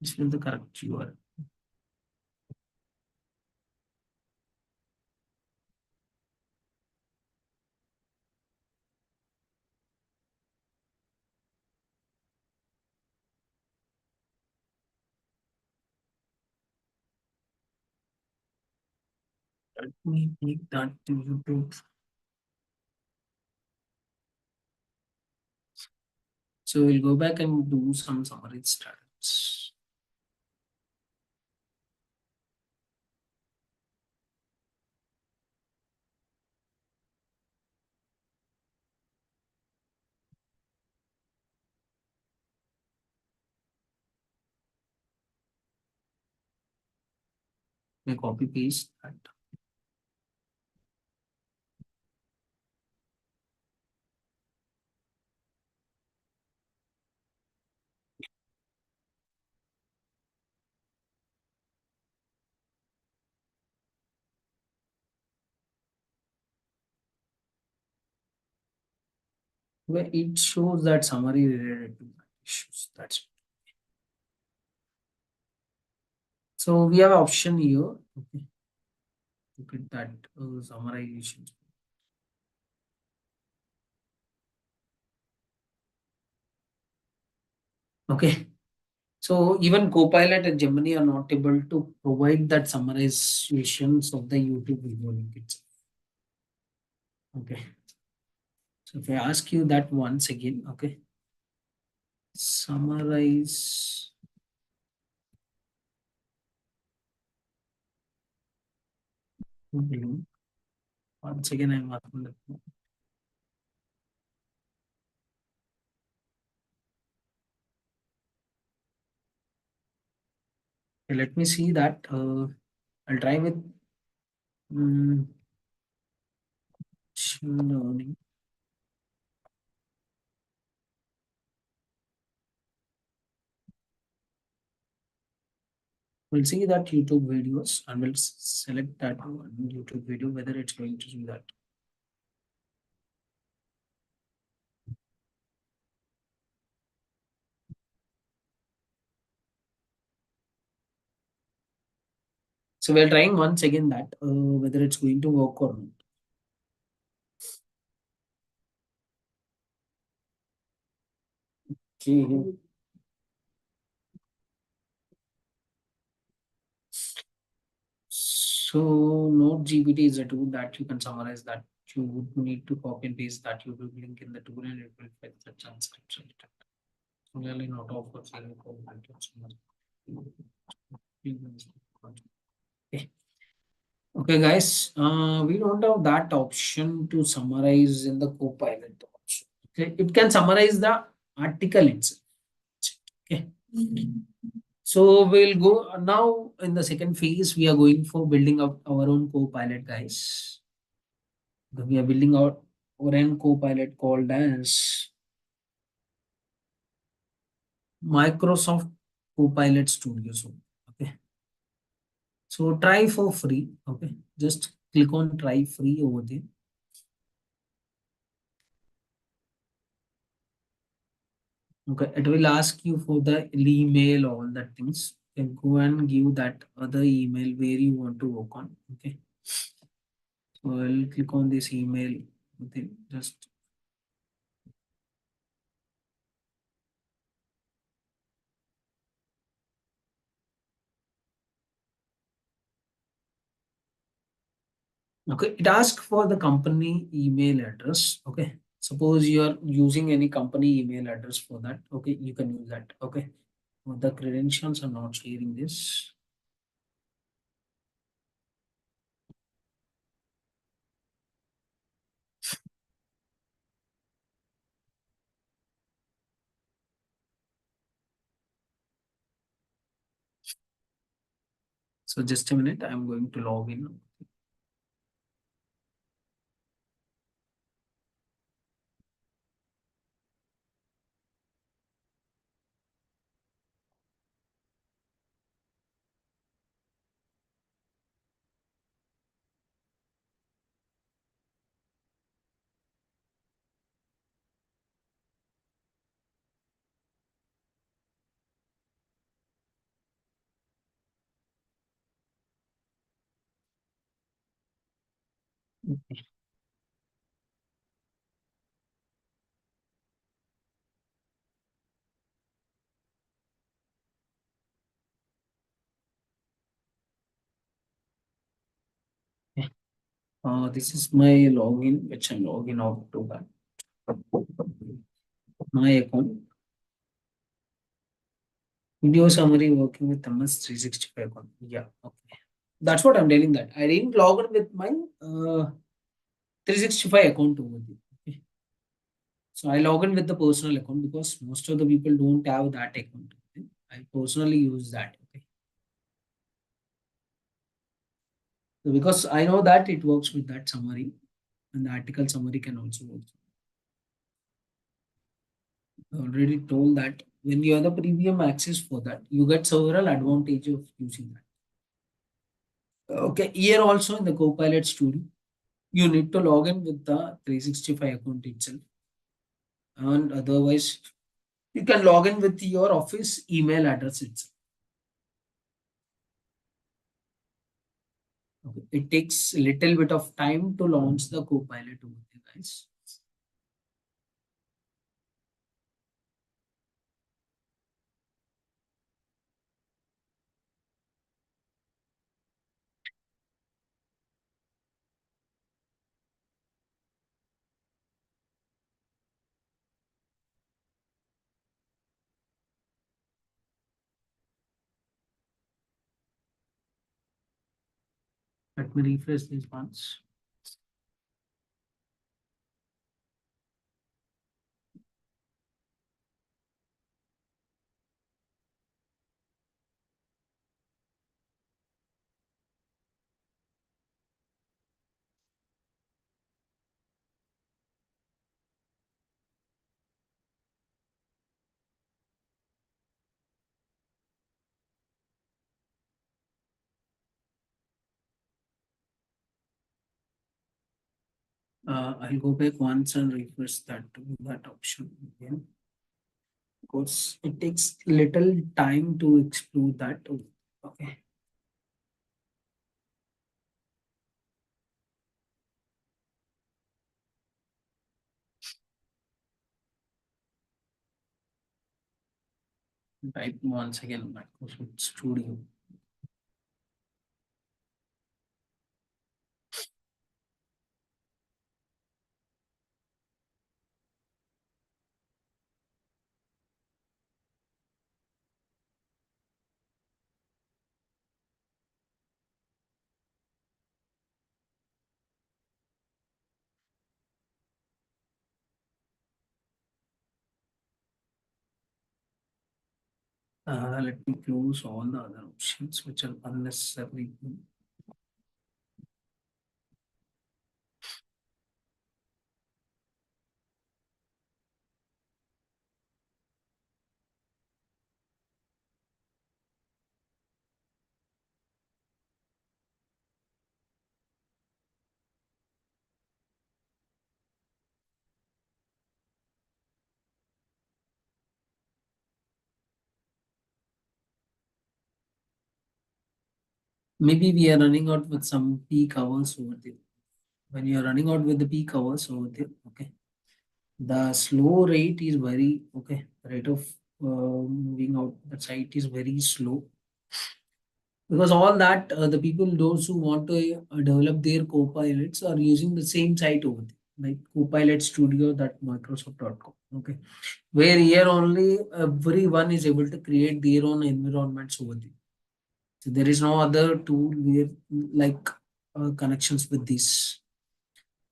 [SPEAKER 13] This is the correct URL. Let me make that to YouTube. So we'll go back and do some summary stats. We copy paste that. Where it shows that summary related to that issues. That's so we have option here. Okay. Look at that summarization. Okay. So even Copilot and Gemini are not able to provide that summarizations of the YouTube video link itself. Okay. So if I ask you that once again, okay, summarize. Once again, I'm asking that. Okay, let me see that. I'll try with machine learning. We'll see that YouTube videos and we'll select that one YouTube video, whether it's going to do that. So we're trying once again that whether it's going to work or not. Okay. So Node GPT is a tool that you can summarize that you would need to copy and paste that YouTube link in the tool and it will fetch the transcription. Really not offer okay. Okay, guys, we don't have that option to summarize in the Copilot option. Okay, it can summarize the article itself. Okay. So we'll go now in the second phase. We are going for building up our own Copilot, guys. We are building out our own Copilot called as Microsoft Copilot Studio. So, okay. So try for free. Okay. Just click on try free over there. Okay. It will ask you for the email, all that things. You can go and give that other email where you want to work on. Okay. So I'll click on this email. Okay. Just okay, it asks for the company email address. Okay, suppose you are using any company email address for that. Okay, you can use that. Okay, the credentials are not sharing this. So just a minute, I'm going to log in. This is my login, which I'm logging out to that. My account. Video summary working with MS 365 account. Yeah, okay. That's what I'm telling that. I didn't log in with my 365 account over there. Okay. So I log in with the personal account because most of the people don't have that account. Okay. I personally use that. Okay. So because I know that it works with that summary and the article summary can also work. I already told that when you have the premium access for that, you get several advantages of using that. Okay, here also in the Copilot Studio, you need to log in with the 365 account itself. And otherwise, you can log in with your office email address itself. Okay. It takes a little bit of time to launch the Copilot over there, guys. Let me refresh this once. I'll go back once and refresh that option again because it takes little time to explore that. Okay. Type once again Microsoft Studio. Let me close all the other options which are unnecessary. Maybe we are running out with some peak hours over there. When you are running out with the peak hours over there, okay, the slow rate is very okay. Rate of moving out the site is very slow because all that the people those who want to develop their copilots are using the same site over there, like Copilot Studio that Microsoft.com. Okay, where here only everyone is able to create their own environments over there. So there is no other tool where like connections with this.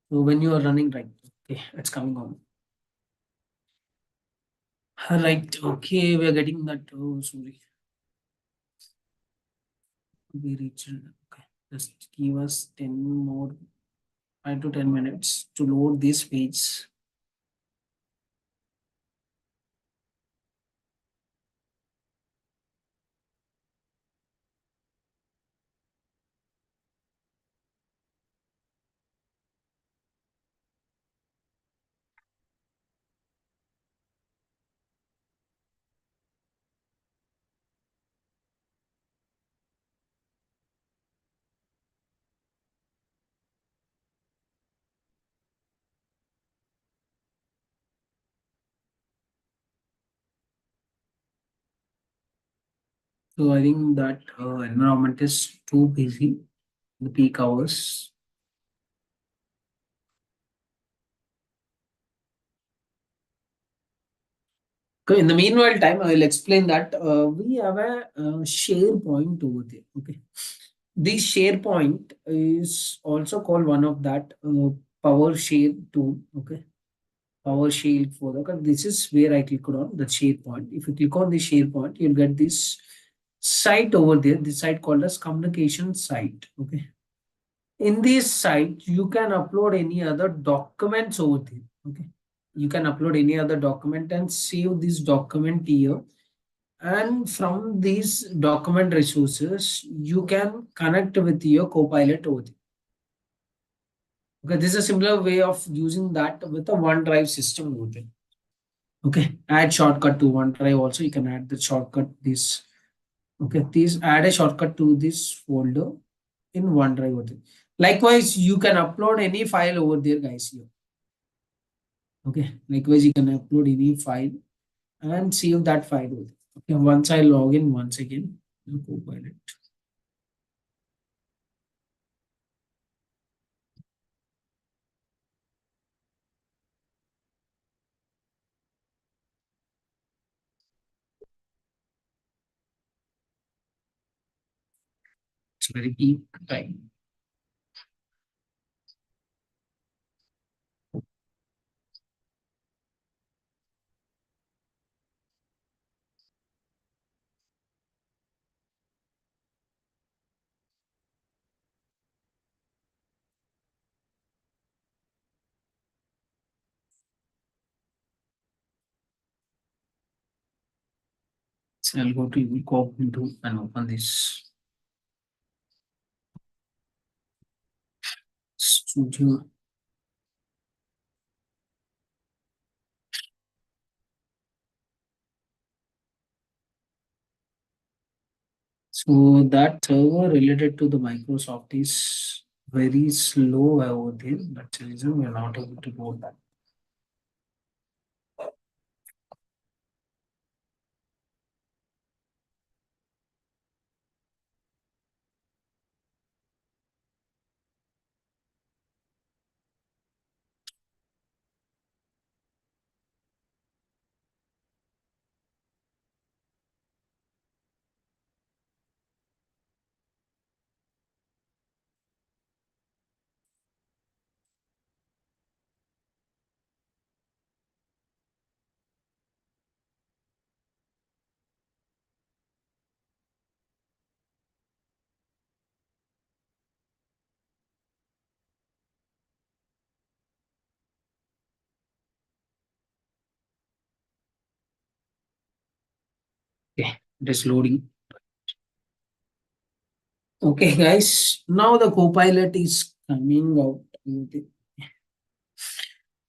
[SPEAKER 13] So when you are running right, okay, it's coming on. Right, okay, we are getting that. Oh, sorry, we reached. Okay, just give us 10 more, 5 to 10 minutes to load this page. So I think that environment is too busy, the peak hours. Okay, in the meanwhile time, I will explain that we have a share point over there. Okay, this share point is also called one of that power share tool. Okay, power share for the this is where I click on the share point. If you click on the share point, you'll get this site over there. This site called as communication site. Okay, in this site you can upload any other documents over there. Okay, you can upload any other document and save this document here, and from these document resources you can connect with your Copilot over there. Okay, this is a similar way of using that with a OneDrive system over there. Okay, add shortcut to OneDrive also. You can add the shortcut this. Okay, please add a shortcut to this folder in OneDrive over there. Likewise, you can upload any file over there, guys. Here. Okay, likewise, you can upload any file and save that file over there. Okay, once I log in once again, Copilot. It's very peak time. So I'll go to go into and open this studio. So that server related to the Microsoft is very slow over there. That's the reason we're not able to go that. Okay, it is loading. Okay, guys, now the Copilot is coming out.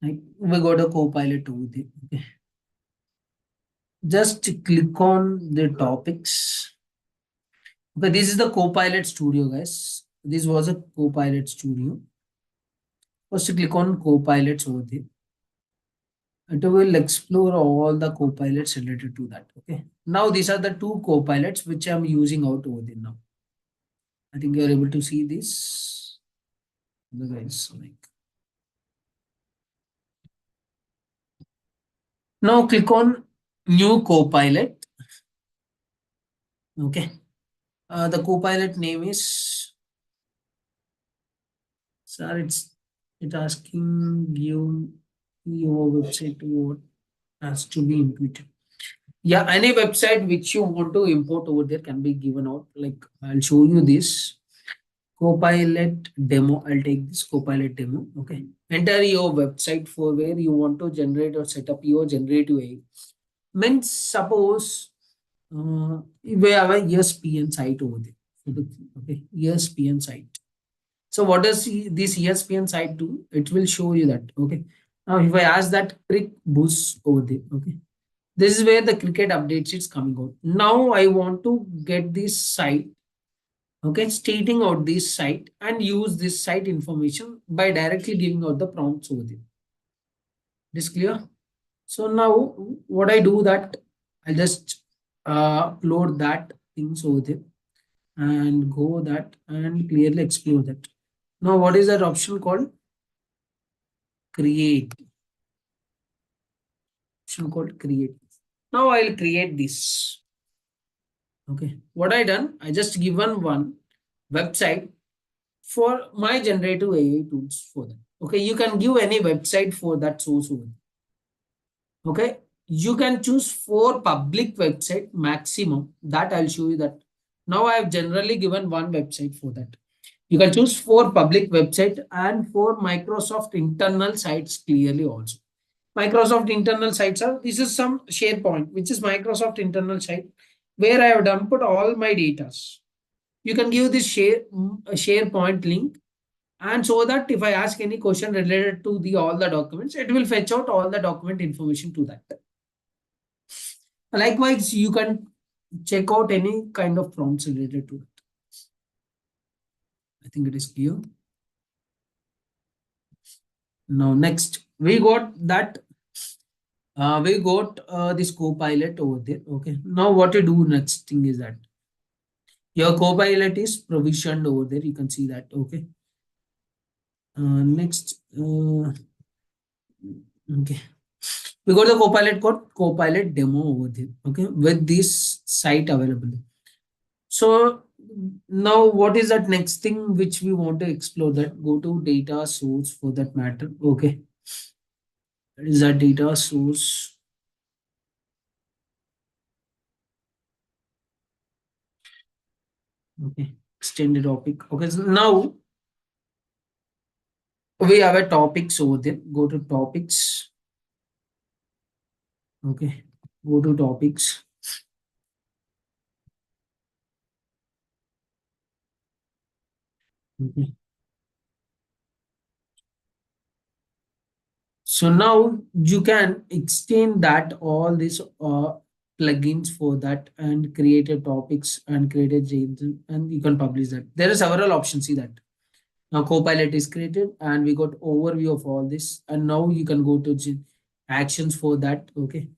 [SPEAKER 13] Right, we got a Copilot over there. Okay. Just click on the topics. Okay, this is the Copilot Studio, guys. This was a Copilot Studio. First, click on Copilots over there. It will explore all the Copilots related to that. Okay. Now, these are the two Copilots which I'm using out over there now. I think you're able to see this. The guys, like. Now, click on New Copilot. Okay. The Copilot name is. Sir, it's asking you your website what has to be inputted. Yeah, any website which you want to import over there can be given out. Like I'll show you this Copilot demo. I'll take this Copilot demo. Okay. Enter your website for where you want to generate or set up your generative AI. Means suppose we have a ESPN site over there. Okay, ESPN site. So what does this ESPN site do? It will show you that. Okay. Now if I ask that click boost over there. Okay. This is where the cricket updates is coming out. Now I want to get this site. Okay, stating out this site and use this site information by directly giving out the prompts over there. This clear? So now what I do that I'll just upload that things over there and go that and clearly explore that. Now, what is that option called? Create. Option called create. Now I'll create this. Okay. What I done? I just given one website for my generative AI tools for that. Okay. You can give any website for that source over. Okay. You can choose 4 public website maximum. That I'll show you that. Now I have generally given one website for that. You can choose 4 public website and 4 Microsoft internal sites clearly also. Microsoft internal sites are, this is some SharePoint, which is Microsoft internal site where I have dumped all my data. You can give this SharePoint link, and so that if I ask any question related to all the documents, it will fetch out all the document information to that. Likewise, you can check out any kind of prompts related to it. I think it is clear. Now next, we got that this Copilot over there. Okay. Now what you do next thing is that your Copilot is provisioned over there. You can see that. Okay. Next. Okay. We got the Copilot called Copilot demo over there. Okay. With this site available. So now what is that next thing which we want to explore? That go to data source for that matter. Okay. That is our data source. Okay. Extended topic. Okay. So now we have a topics over there. Go to topics. Okay. Go to topics. Okay. So now you can extend that all these plugins for that and create a topics and create a JSON and you can publish that. There are several options. See that. Now Copilot is created and we got overview of all this. And now you can go to actions for that. Okay.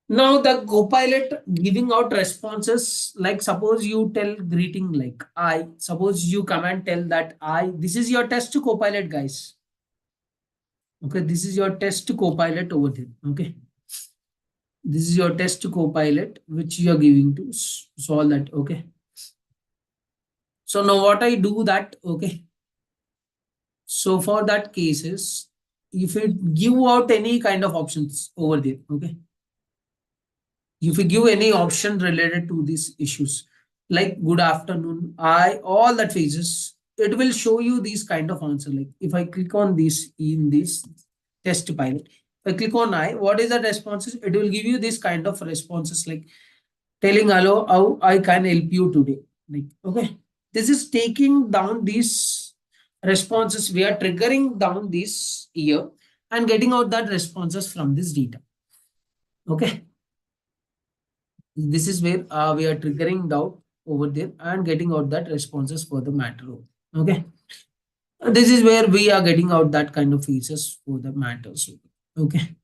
[SPEAKER 13] Now the Copilot giving out responses, like suppose you tell greeting like I, suppose you come and tell that this is your test to Copilot guys. Okay, this is your test Copilot over there. Okay, this is your test Copilot which you are giving to solve that. Okay, so now what I do that. Okay, so for that cases, if you give out any kind of options over there. Okay, if you give any option related to these issues like good afternoon, all that phases, it will show you these kind of answer. Like if I click on this in this test pilot, if I click on what is the responses? It will give you this kind of responses like telling hello, how I can help you today. Like, okay, this is taking down these responses. We are triggering down this here and getting out that responses from this data. Okay. This is where we are triggering doubt over there and getting out that responses for the matter. Okay. This is where we are getting out that kind of features for the matters. Okay.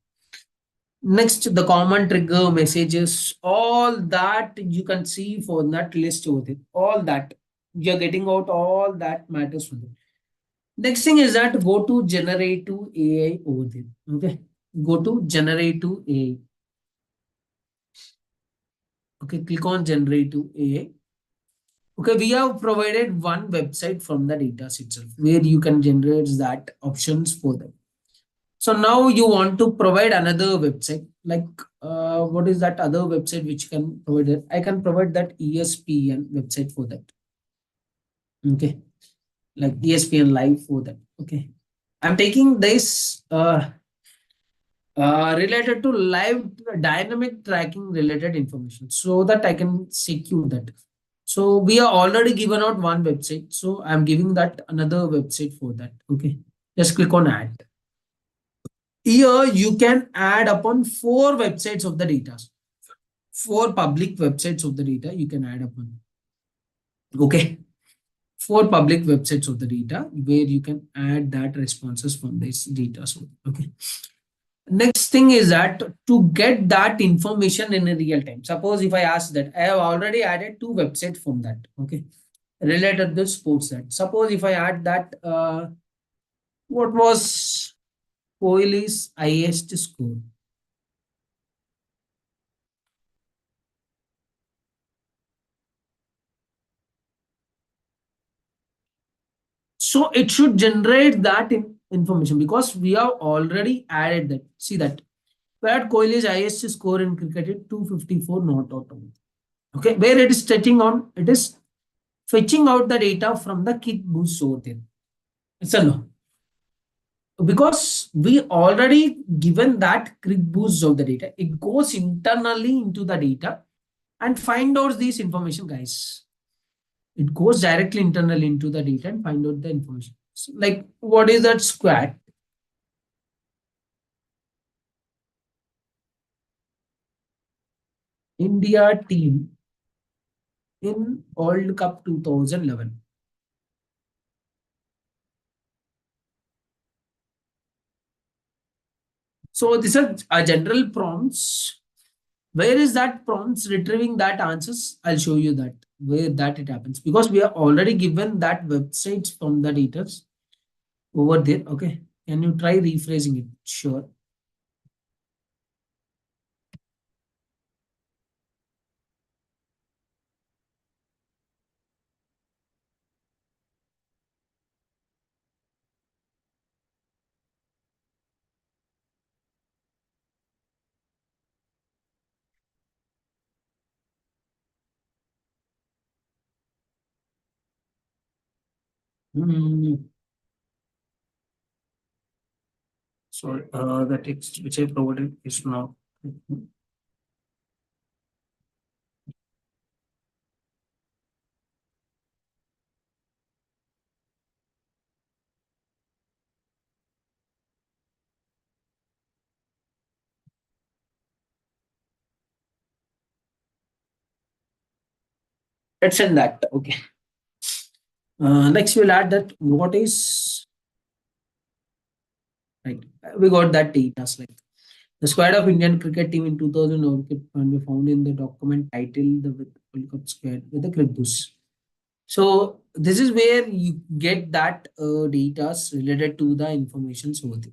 [SPEAKER 13] Next, the common trigger messages, all that you can see for that list over there. All that you're getting out all that matters for them. Next thing is that go to generative AI over there. Okay. Go to generative AI. Okay, click on generative AI. Okay, we have provided one website from the data itself where you can generate that options for them. So now you want to provide another website, like what is that other website which can provide it? I can provide that ESPN website for that. Okay, like ESPN live for that. Okay, I'm taking this related to live dynamic tracking related information so that I can secure that. So we are already given out one website. So I'm giving that another website for that. Okay. Just click on add. Here you can add upon 4 websites of the data. 4 public websites of the data you can add upon. Okay. 4 public websites of the data where you can add that responses from this data. So, okay. Next thing is that to get that information in a real time. Suppose if I ask that, I have already added two websites from that. Okay, related to sports that. Suppose if I add that, what was Kohli's highest score? So it should generate that information because we have already added that. See that Virat Kohli's highest score in cricket is 254 not out of. Okay, where it is setting on, it is fetching out the data from the kit boost over there. It's a no. Because we already given that quick boost of the data, it goes internally into the data and find out this information, guys. It goes directly internally into the data and find out the information. So, like, what is that squad? India team in World Cup 2011. So these are general prompts. Where is that prompts retrieving that answers? I'll show you that where that it happens because we are already given that websites from the data over there. Okay, can you try rephrasing it? Sure. Hmm. Sorry, the text which I provided is not. Let's send that. Okay. Next, we'll add that what is right. We got that data. Like the squad of Indian cricket team in 2000 can be found in the document titled the World Cup squad with the cricket boost. So this is where you get that data related to the information over there.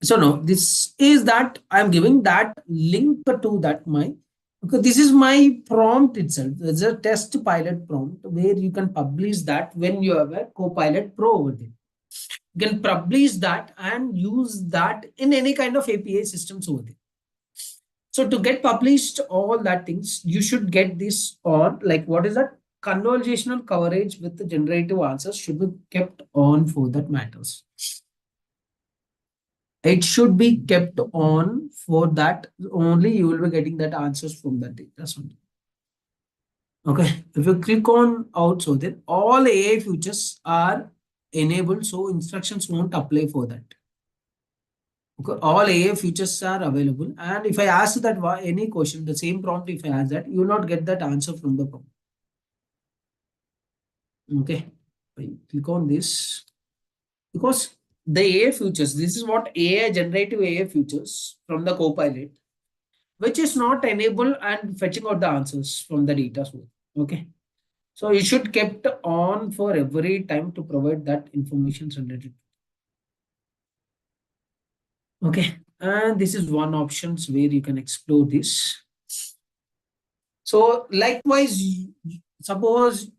[SPEAKER 13] So no, this is that I'm giving that link to that my because this is my prompt itself. It's a test pilot prompt where you can publish that when you have a Copilot Pro over there. You can publish that and use that in any kind of API systems over there. So to get published all that things, you should get this on like what is that conversational coverage with the generative answers should be kept on for that matters. It should be kept on for that only you will be getting that answers from that data. Okay, if you click on out so then all AI features are enabled so instructions won't apply for that. Okay, all AI features are available and if I ask that any question the same prompt if I ask that you will not get that answer from the prompt. Okay, I click on this because the AI features this is what AI generative AI features from the Copilot which is not enable and fetching out the answers from the data source. Okay. So you should kept on for every time to provide that information related. Okay. And this is one options where you can explore this. So likewise, suppose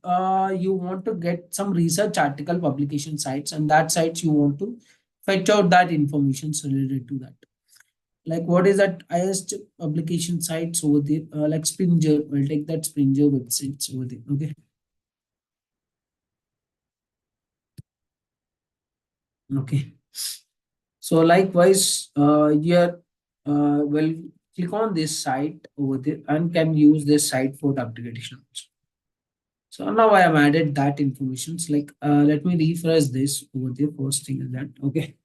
[SPEAKER 13] you want to get some research article publication sites and that sites you want to fetch out that information related to that. Like what is that highest publication sites over there? Like Springer, we'll take that Springer websites over there. Okay. Okay. So likewise, here, well, click on this site over there and can use this site for the application. So now I have added that information. So like, let me refresh this over there. First thing is that, okay.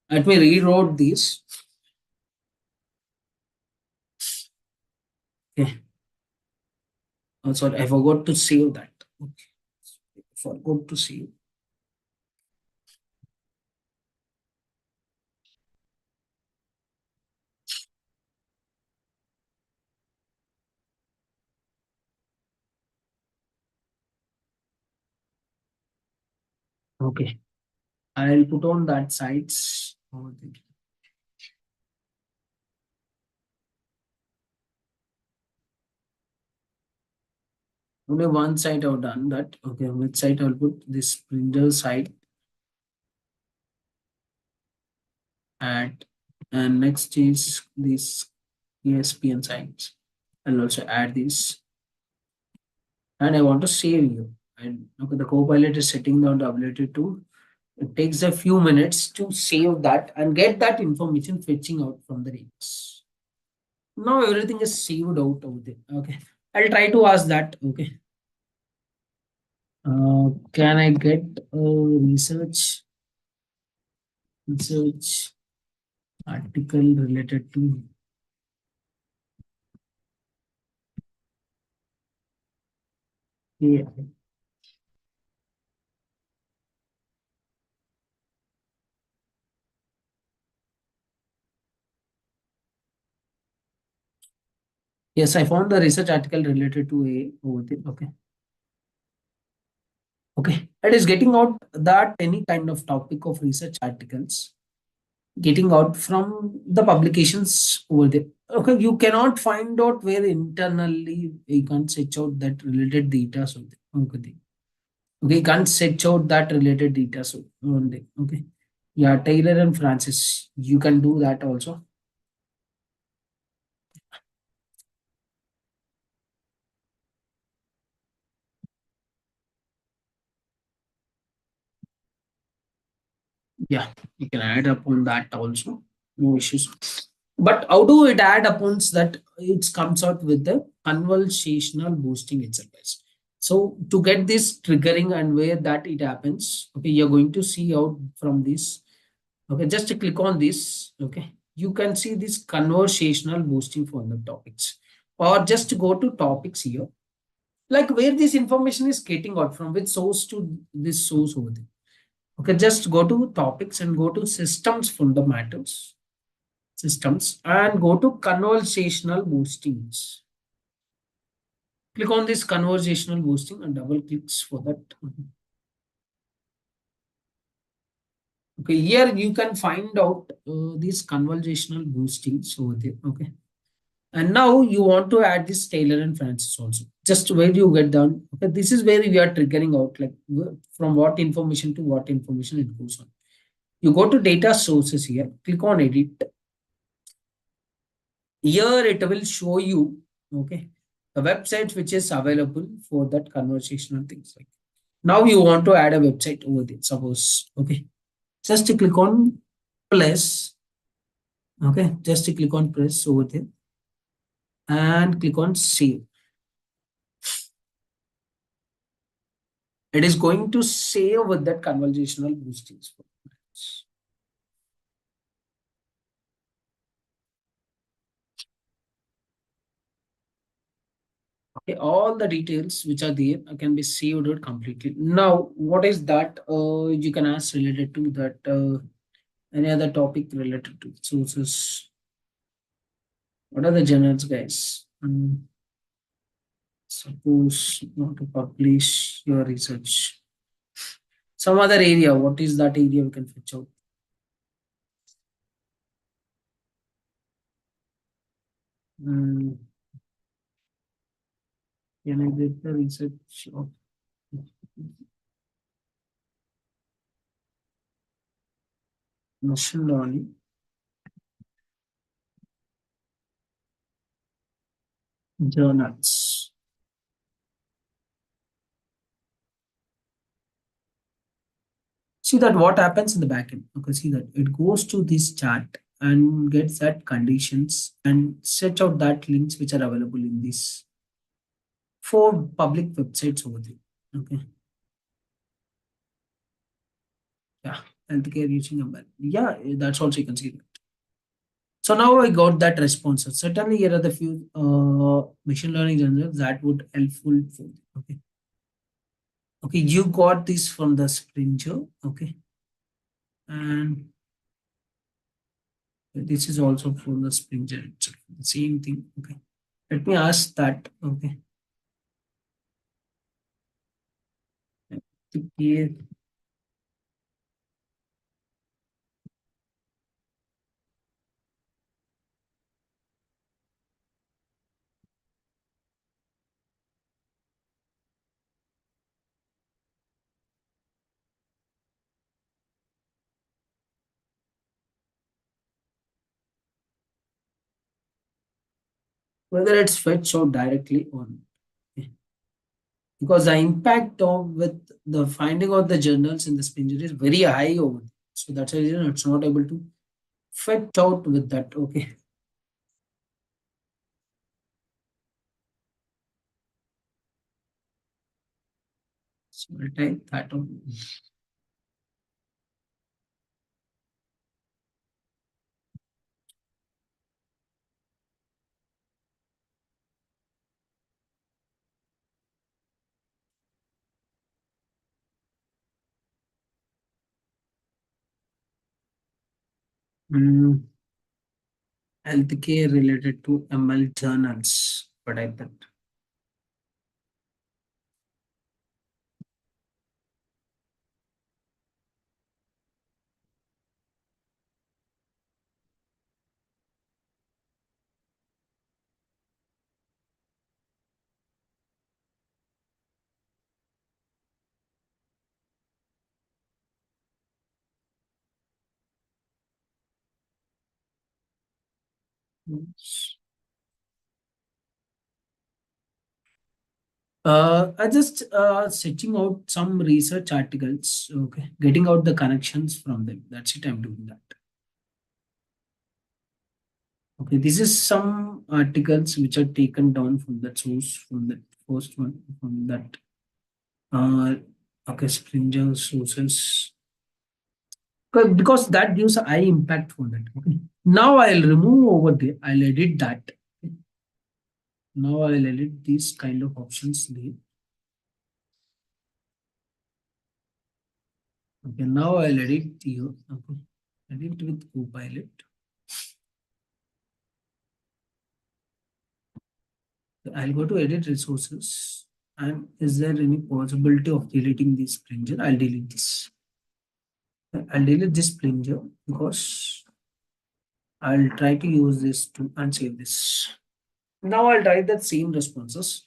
[SPEAKER 13] Let me rewrote this. Okay. Oh, sorry, I forgot to save that. Okay. Forgot to save. Okay, I'll put on that sites over there. Only one site I've done that. Okay, which site I'll put this printer site at, and next is this ESPN sites. I'll also add this, and I want to save you. And okay, the Copilot is setting down the ability to. It takes a few minutes to save that and get that information fetching out from the readers. Now everything is saved out over there. Okay, I'll try to ask that. Okay, can I get a research article related to AI? Yes, I found the research article related to AI over there. Okay. Okay. It is getting out that any kind of topic of research articles getting out from the publications over there. Okay, you cannot find out where internally you can't search out that related data. So okay, okay, you can't search out that related data. So only okay, yeah, Taylor and Francis, you can do that also. Yeah, you can add upon that also. No issues. But how do it add upon that it comes out with the conversational boosting itself, guys. So to get this triggering and where that it happens, okay, you're going to see out from this. Okay, just to click on this. Okay, you can see this conversational boosting for the topics, or just go to topics here, like where this information is getting out from, which source to this source over there. Okay, just go to topics and go to systems fundamentals, systems, and go to conversational boostings. Click on this conversational boosting and double clicks for that. Okay, here you can find out these conversational boostings over there. Okay, and now you want to add this Taylor and Francis also. Just where you get down. Okay, this is where we are triggering out, like from what information to what information it goes on. You go to data sources here, click on edit. Here it will show you, okay, the website which is available for that conversational things. Like now you want to add a website over there, suppose, okay, just to click on plus, okay, just to click on press over there and click on save. It is going to save with that conversational boostings. Okay, all the details which are there can be saved out completely. Now, what is that? You can ask related to that. Any other topic related to sources? What are the journals, guys? Suppose you want to publish your research. Some other area. What is that area we can fetch out? Can I get the research of machine learning? Journals. See that what happens in the backend. Okay, see that it goes to this chart and gets that conditions and set out that links which are available in this four public websites over there. Okay. Yeah, healthcare using a bell. Yeah, that's also you can see that. So now I got that response. So certainly here are the few machine learning journals that would helpful for you. Okay. Okay, you got this from the Springer. Okay. And this is also from the Springer itself. The same thing. Okay. Let me ask that. Okay. Okay. whether it's fetched out directly or not. Okay. Because the impact of with the finding out the journals in the Springer is very high over there. So that's the reason it's not able to fetch out with that. Okay. So I'll type that on. Healthcare related to ML journals. But I that. I just searching out some research articles. Okay, getting out the connections from them. That's it. I'm doing that. Okay, this is some articles which are taken down from that source, from that first one, from that. Okay, Springer sources. Because that gives a high impact for that. Okay. Now I'll remove over there. I'll edit that. Okay. Now I'll edit these kind of options there. Okay, now I'll edit here. Okay. Edit with Copilot. I'll go to edit resources. And is there any possibility of deleting this Springer? I'll delete this. I'll delete this Springer because I'll try to use this to unsave this. Now I'll try that same responses.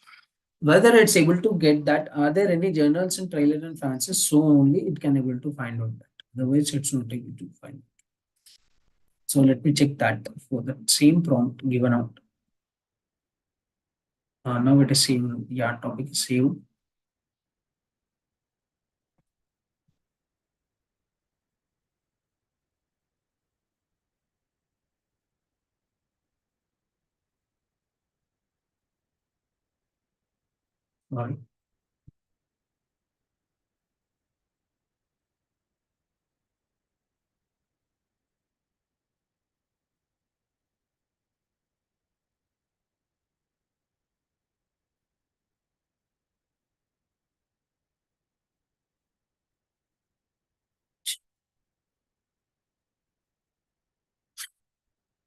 [SPEAKER 13] Whether it's able to get that, are there any journals in trailer and fancies? So only it can able to find out that. Otherwise, it's not able to find it. So let me check that for the same prompt given out. Now it is saved. Yeah, topic is saved. Right.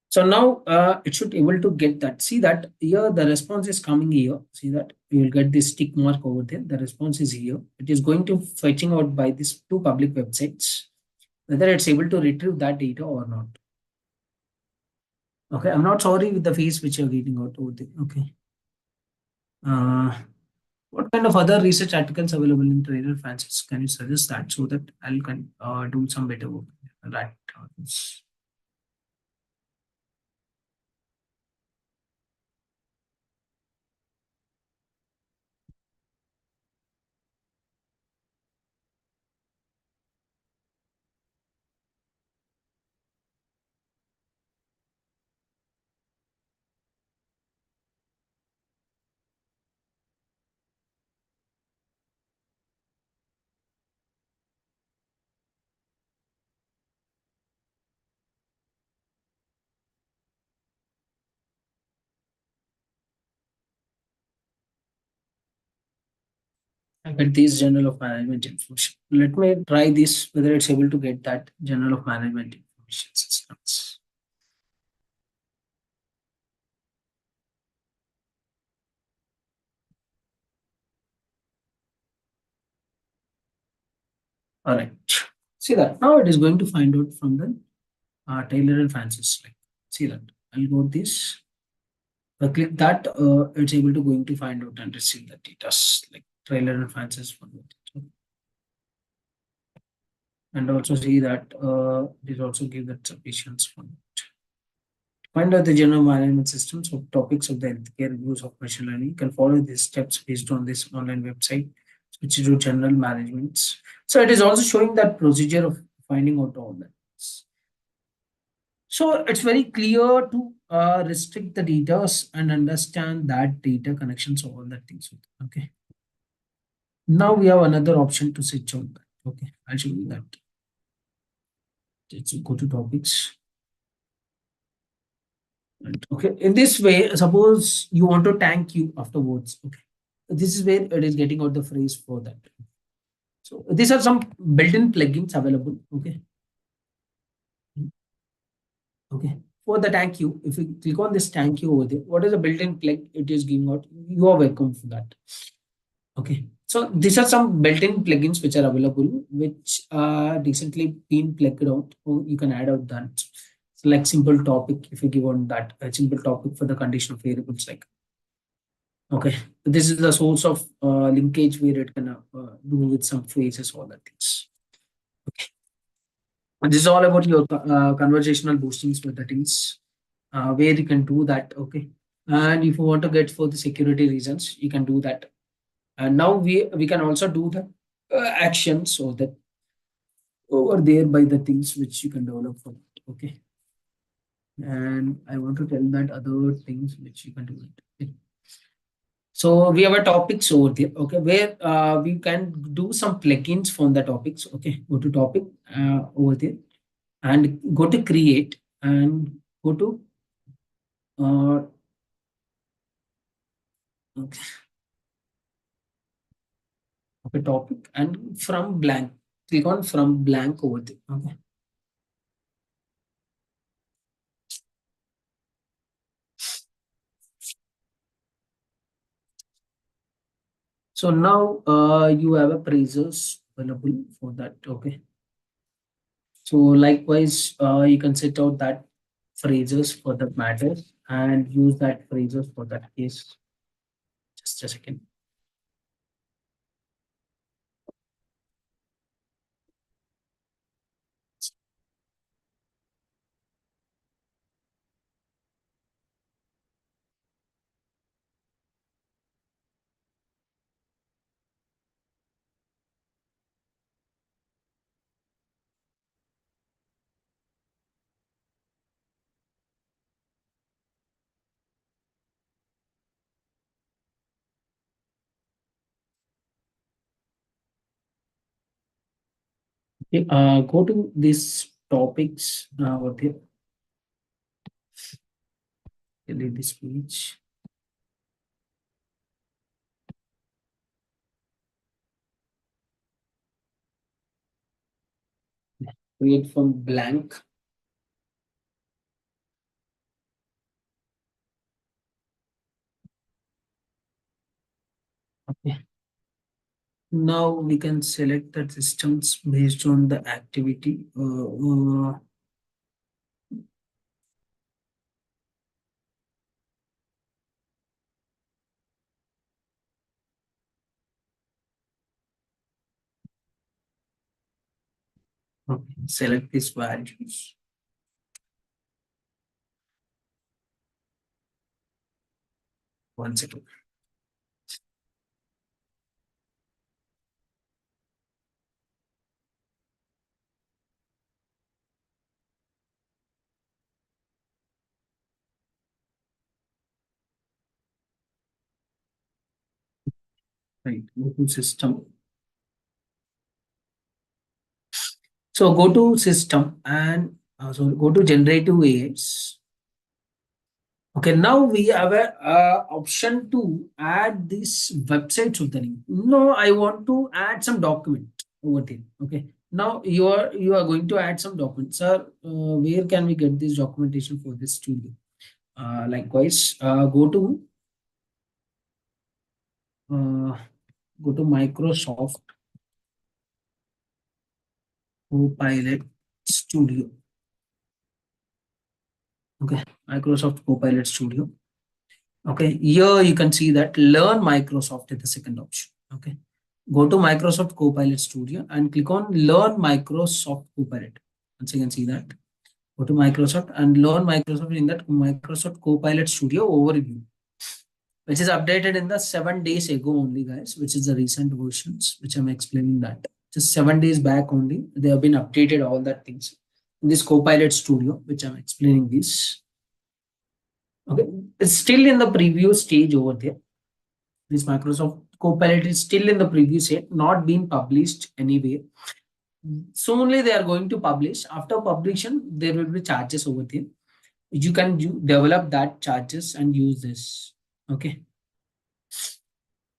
[SPEAKER 13] So now it should able to get that. See that here the response is coming here. See that you will get this tick mark over there. The response is here. It is going to fetching out by these two public websites. Whether it's able to retrieve that data or not. Okay, I'm not sorry with the face which you're getting out over there. Okay. What kind of other research articles available in Trader Francis? Can you suggest that so that I'll do some better work? Right. I get this Journal of Management information. Let me try this whether it's able to get that Journal of Management information systems. All right. See that now it is going to find out from the Taylor and Francis. Like, see that I'll go this. I click that, it's able to going to find out and receive the data like trailer and Francis for that. And also see that it is also give that sufficient for it. Find out the general management systems of topics of the healthcare use of machine learning. You can follow these steps based on this online website, which is general management. So it is also showing that procedure of finding out all that. So it's very clear to restrict the data and understand that data connections of all that things. Okay. Now we have another option to switch on that. Okay, I'll show you that. Let's go to topics. And, okay, in this way, suppose you want to thank you afterwards. Okay, this is where it is getting out the phrase for that. So these are some built-in plugins available. Okay. Okay. For the thank you, if you click on this thank you over there, what is the built-in plug it is giving out? You are welcome for that. Okay. So these are some built-in plugins which are available, which are recently been plugged out. Or you can add out that. So like simple topic, if you give on that, a simple topic for the conditional variables, like. Okay, this is the source of linkage where it can do with some phrases, all that things. Okay. And this is all about your conversational boostings with the things where you can do that. Okay. And if you want to get for the security reasons, you can do that. And now we can also do the actions so that over there by the things which you can develop for it. Okay. And I want to tell that other things which you can do it. Okay. So we have a topics over there, okay, where we can do some plugins from the topics. Okay, go to topic over there and go to create and go to okay, okay, topic and from blank, click on from blank over there. Okay. So now you have a phrases available for that. Okay. So likewise, you can set out that phrases for that matter and use that phrases for that case. Just a second. Okay, go to these topics over here. Delete this page. Create from blank. Okay. Now we can select the systems based on the activity. Okay. Select these values. One second. Right. Go to system. So go to system and so go to generative AIs. Okay, now we have a option to add this website to the link. No, I want to add some document over there. Okay, now you are going to add some documents. Sir, where can we get this documentation for this studio? Likewise, go to Microsoft Copilot Studio. Okay, Microsoft Copilot Studio. Okay, here you can see that learn Microsoft is the second option. Okay, go to Microsoft Copilot Studio and click on learn Microsoft Copilot. Once you can see that. Go to Microsoft and learn Microsoft in that Microsoft Copilot Studio overview, which is updated in the 7 days ago only, guys, which is the recent versions, which I'm explaining that. Just 7 days back only, they have been updated all that things in this Copilot Studio, which I'm explaining this. Okay, it's still in the preview stage over there. This Microsoft Copilot is still in the preview state, not being published anywhere. Soonly they are going to publish. After publication, there will be charges over there. You can develop that charges and use this. Okay.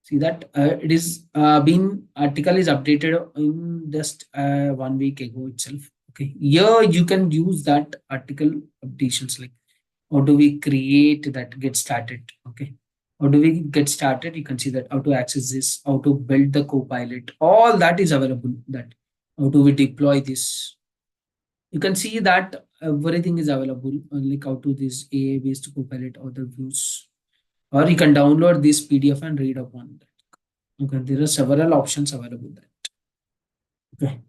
[SPEAKER 13] See that it is been article is updated in just 1 week ago itself. Okay. Here you can use that article updations, like how do we create that get started. Okay. How do we get started? You can see that how to access this, how to build the Copilot, all that is available. That how do we deploy this? You can see that everything is available, like how to this AI based Copilot other views, or you can download this PDF and read upon that. Okay, there are several options available there. Okay,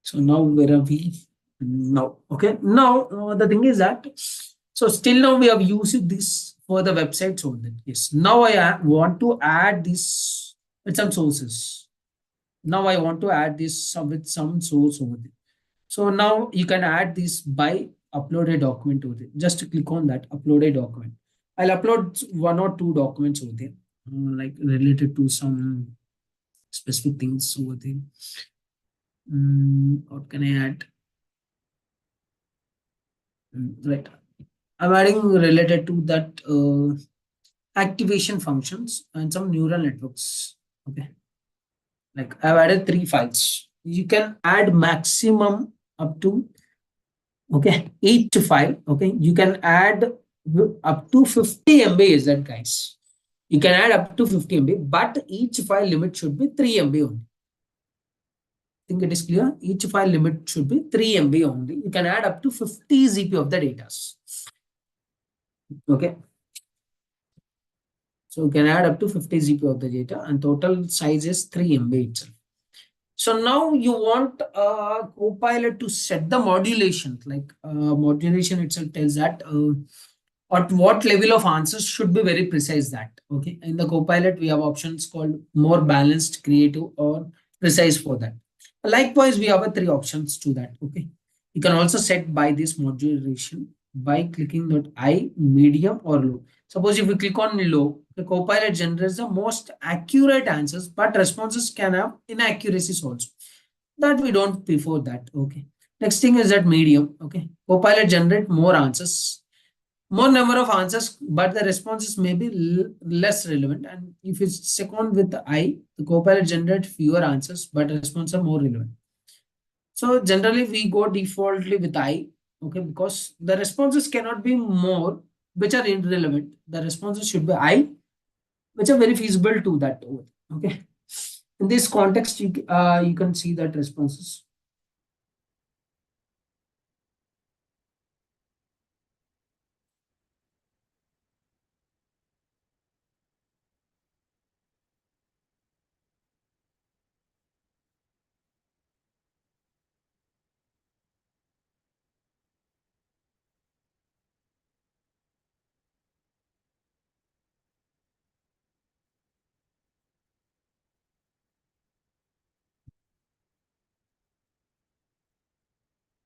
[SPEAKER 13] so now where are we now? Okay, now the thing is that, so still now we have used this for the website so that yes, now I want to add this with some sources. Now I want to add this with some source over there. So now you can add this by upload a document over there. Just click on that, upload a document. I'll upload 1 or 2 documents over there, like related to some specific things over there. What can I add? Right. I'm adding related to that activation functions and some neural networks. Okay. Like I've added 3 files. You can add maximum up to, okay, each file. Okay, you can add up to 50 MB is that, guys. You can add up to 50 MB, but each file limit should be 3 MB only. Think it is clear? Each file limit should be 3 MB only. You can add up to 50 ZP of the data. Okay. So you can add up to 50 ZP of the data, and total size is 3 MB itself. So now you want Copilot to set the modulation, like modulation itself tells that at what level of answers should be very precise that. Okay. In the Copilot, we have options called more balanced, creative, or precise for that. Likewise, we have 3 options to that. Okay. You can also set by this modulation by clicking that high, medium, or low. Suppose if we click on low, the Copilot generates the most accurate answers, but responses can have inaccuracies also. That we don't prefer that. Okay. Next thing is that medium. Okay. Copilot generate more answers, more number of answers, but the responses may be less relevant. And if it's second with the I, the Copilot generate fewer answers, but responses are more relevant. So generally we go defaultly with I, okay, because the responses cannot be more, which are irrelevant. The responses should be I, which are very feasible to that. Okay. In this context, you can see that responses.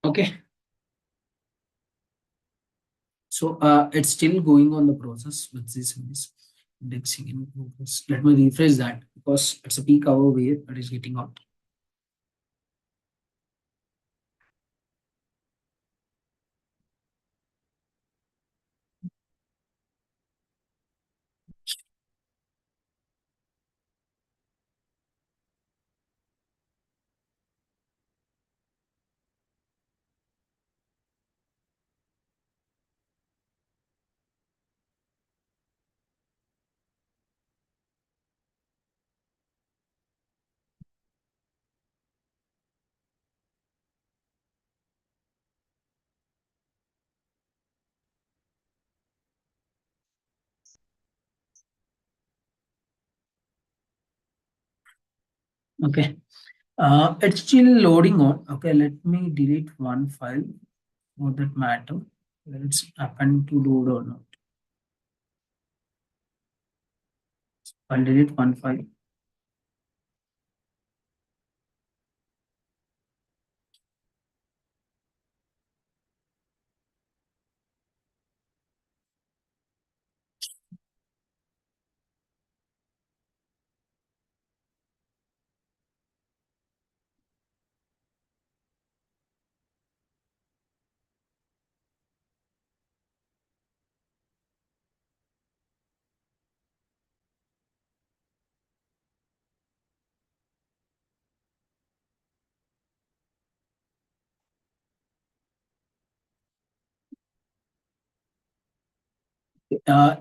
[SPEAKER 13] Okay. So it's still going on the process with this indexing in progress. Let me rephrase that because it's a peak hour where it is getting out. Okay. It's still loading on. Okay, let me delete one file. for that matter, whether it's happened to load or not. I'll delete one file.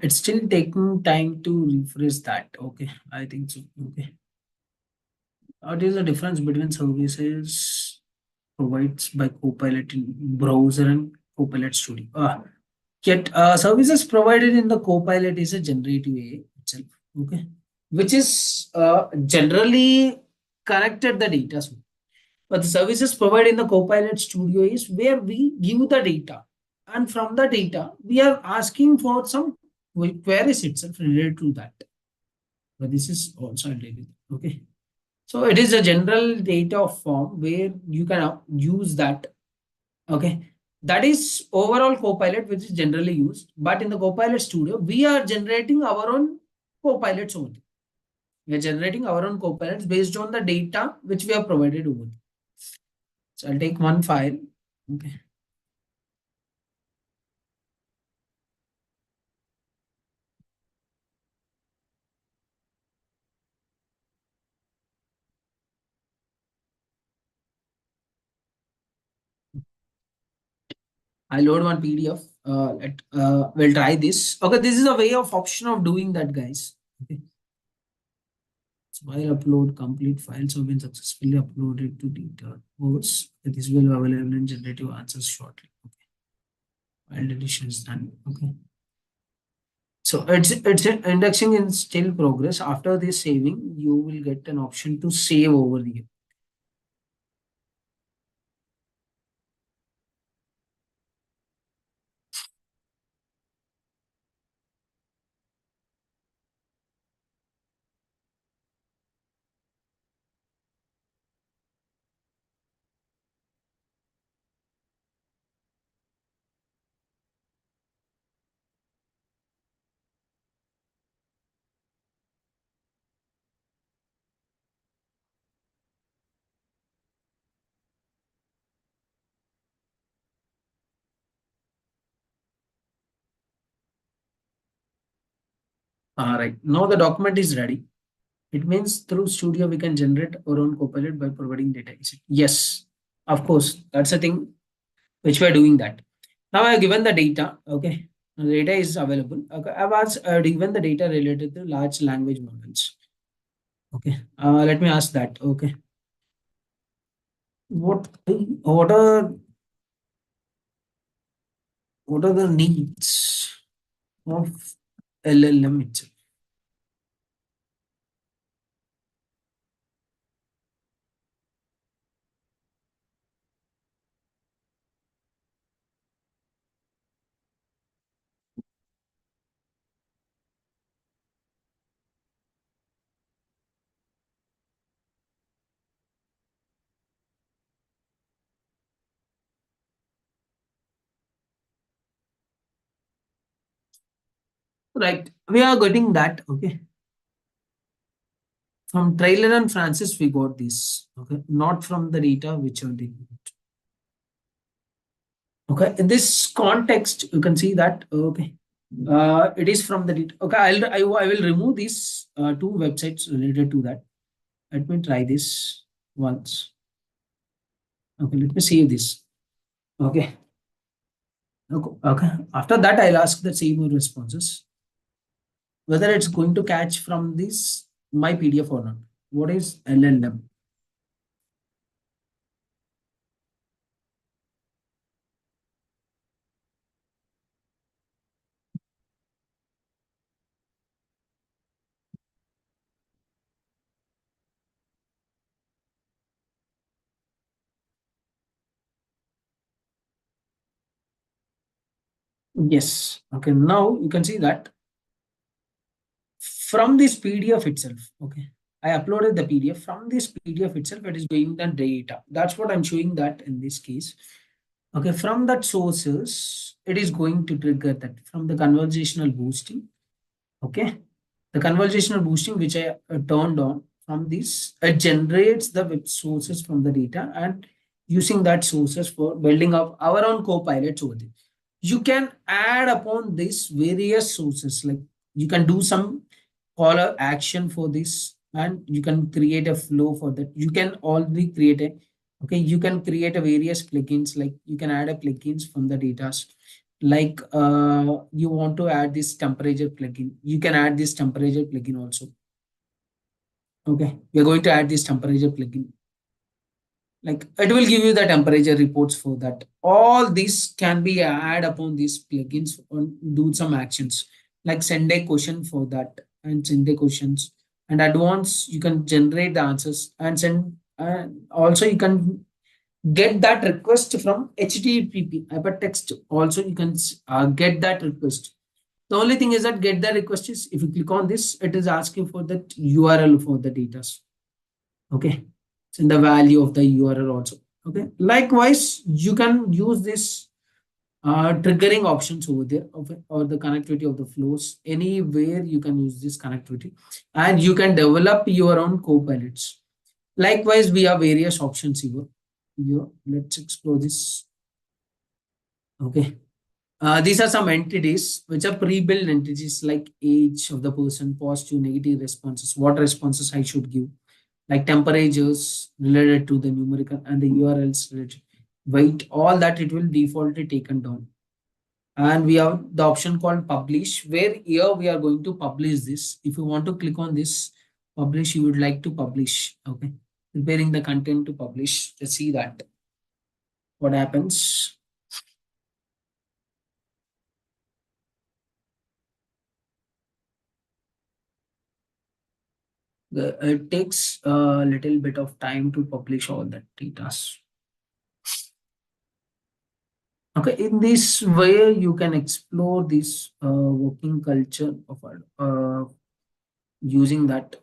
[SPEAKER 13] It's still taking time to refresh that. Okay, I think so. Okay. What is the difference between services provides by Copilot in browser and Copilot Studio? Yet services provided in the Copilot is a generative AI itself. Okay, which is generally connected the data. But the services provided in the Copilot Studio is where we give the data, and from the data we are asking for some queries itself related to that. But this is also related. Okay. So it is a general data form where you can use that. Okay. That is overall Copilot, which is generally used. But in the Copilot Studio, we are generating our own Copilots only. We are generating our own Copilots based on the data which we have provided over. So I'll take one file. Okay. I load one PDF. We'll try this. Okay, this is a way of option of doing that, guys. Okay. So while upload complete files have been successfully uploaded to data course. This will be available in generative answers shortly. Okay. File deletion is done. Okay. So it's indexing in still progress. After this saving, you will get an option to save over here. All right. Now the document is ready. It means through Studio we can generate our own Copilot by providing data. Yes, of course, that's a thing which we are doing that. Now I have given the data. Okay, the data is available. Okay, I've asked given the data related to large language models. Okay, let me ask that. Okay, what are the needs of LLM itself? Right, we are getting that. Okay, from Trailer and Francis we got this. Okay, not from the data which are taken. Okay, in this context, you can see that. Okay, it is from the data. Okay, I will remove these two websites related to that. Let me try this once. Okay, let me save this. Okay. Okay. After that, I'll ask the same responses whether it's going to catch from this my PDF or not. What is LLM? Yes. Okay. Now you can see that from this PDF itself. Okay. I uploaded the PDF. From this PDF itself, it is going the data. That's what I'm showing that in this case. Okay. From that sources, it is going to trigger that from the conversational boosting. Okay. The conversational boosting, which I turned on from this, it generates the web sources from the data and using that sources for building up our own co-pilots over there. You can add upon this various sources, like you can do some caller action for this and you can create a flow for that. You can already create a, okay, you can create a various plugins, like you can add a plugins from the data, like you want to add this temperature plugin, you can add this temperature plugin also. Okay, we are going to add this temperature plugin, like it will give you the temperature reports for that. All these can be add upon these plugins and do some actions, like send a question for that and send the questions and advance you can generate the answers and send, and also you can get that request from HTTP hypertext. Also, you can get that request. The only thing is that get the request is if you click on this, it is asking for that URL for the data. Okay, it's in the value of the URL also. Okay, likewise, you can use this triggering options over there or the connectivity of the flows. Anywhere you can use this connectivity and you can develop your own co-pilots. Likewise, we have various options here. Let's explore this. Okay. These are some entities which are pre-built entities like age of the person, positive, negative responses, what responses I should give, like temperatures related to the numerical and the URLs related, weight, all that it will defaultly taken down. And we have the option called publish, where here we are going to publish this. If you want to click on this publish, you would like to publish. Okay, preparing the content to publish. Let's see that what happens. It takes a little bit of time to publish all that data. Okay, in this way you can explore this working culture of using that.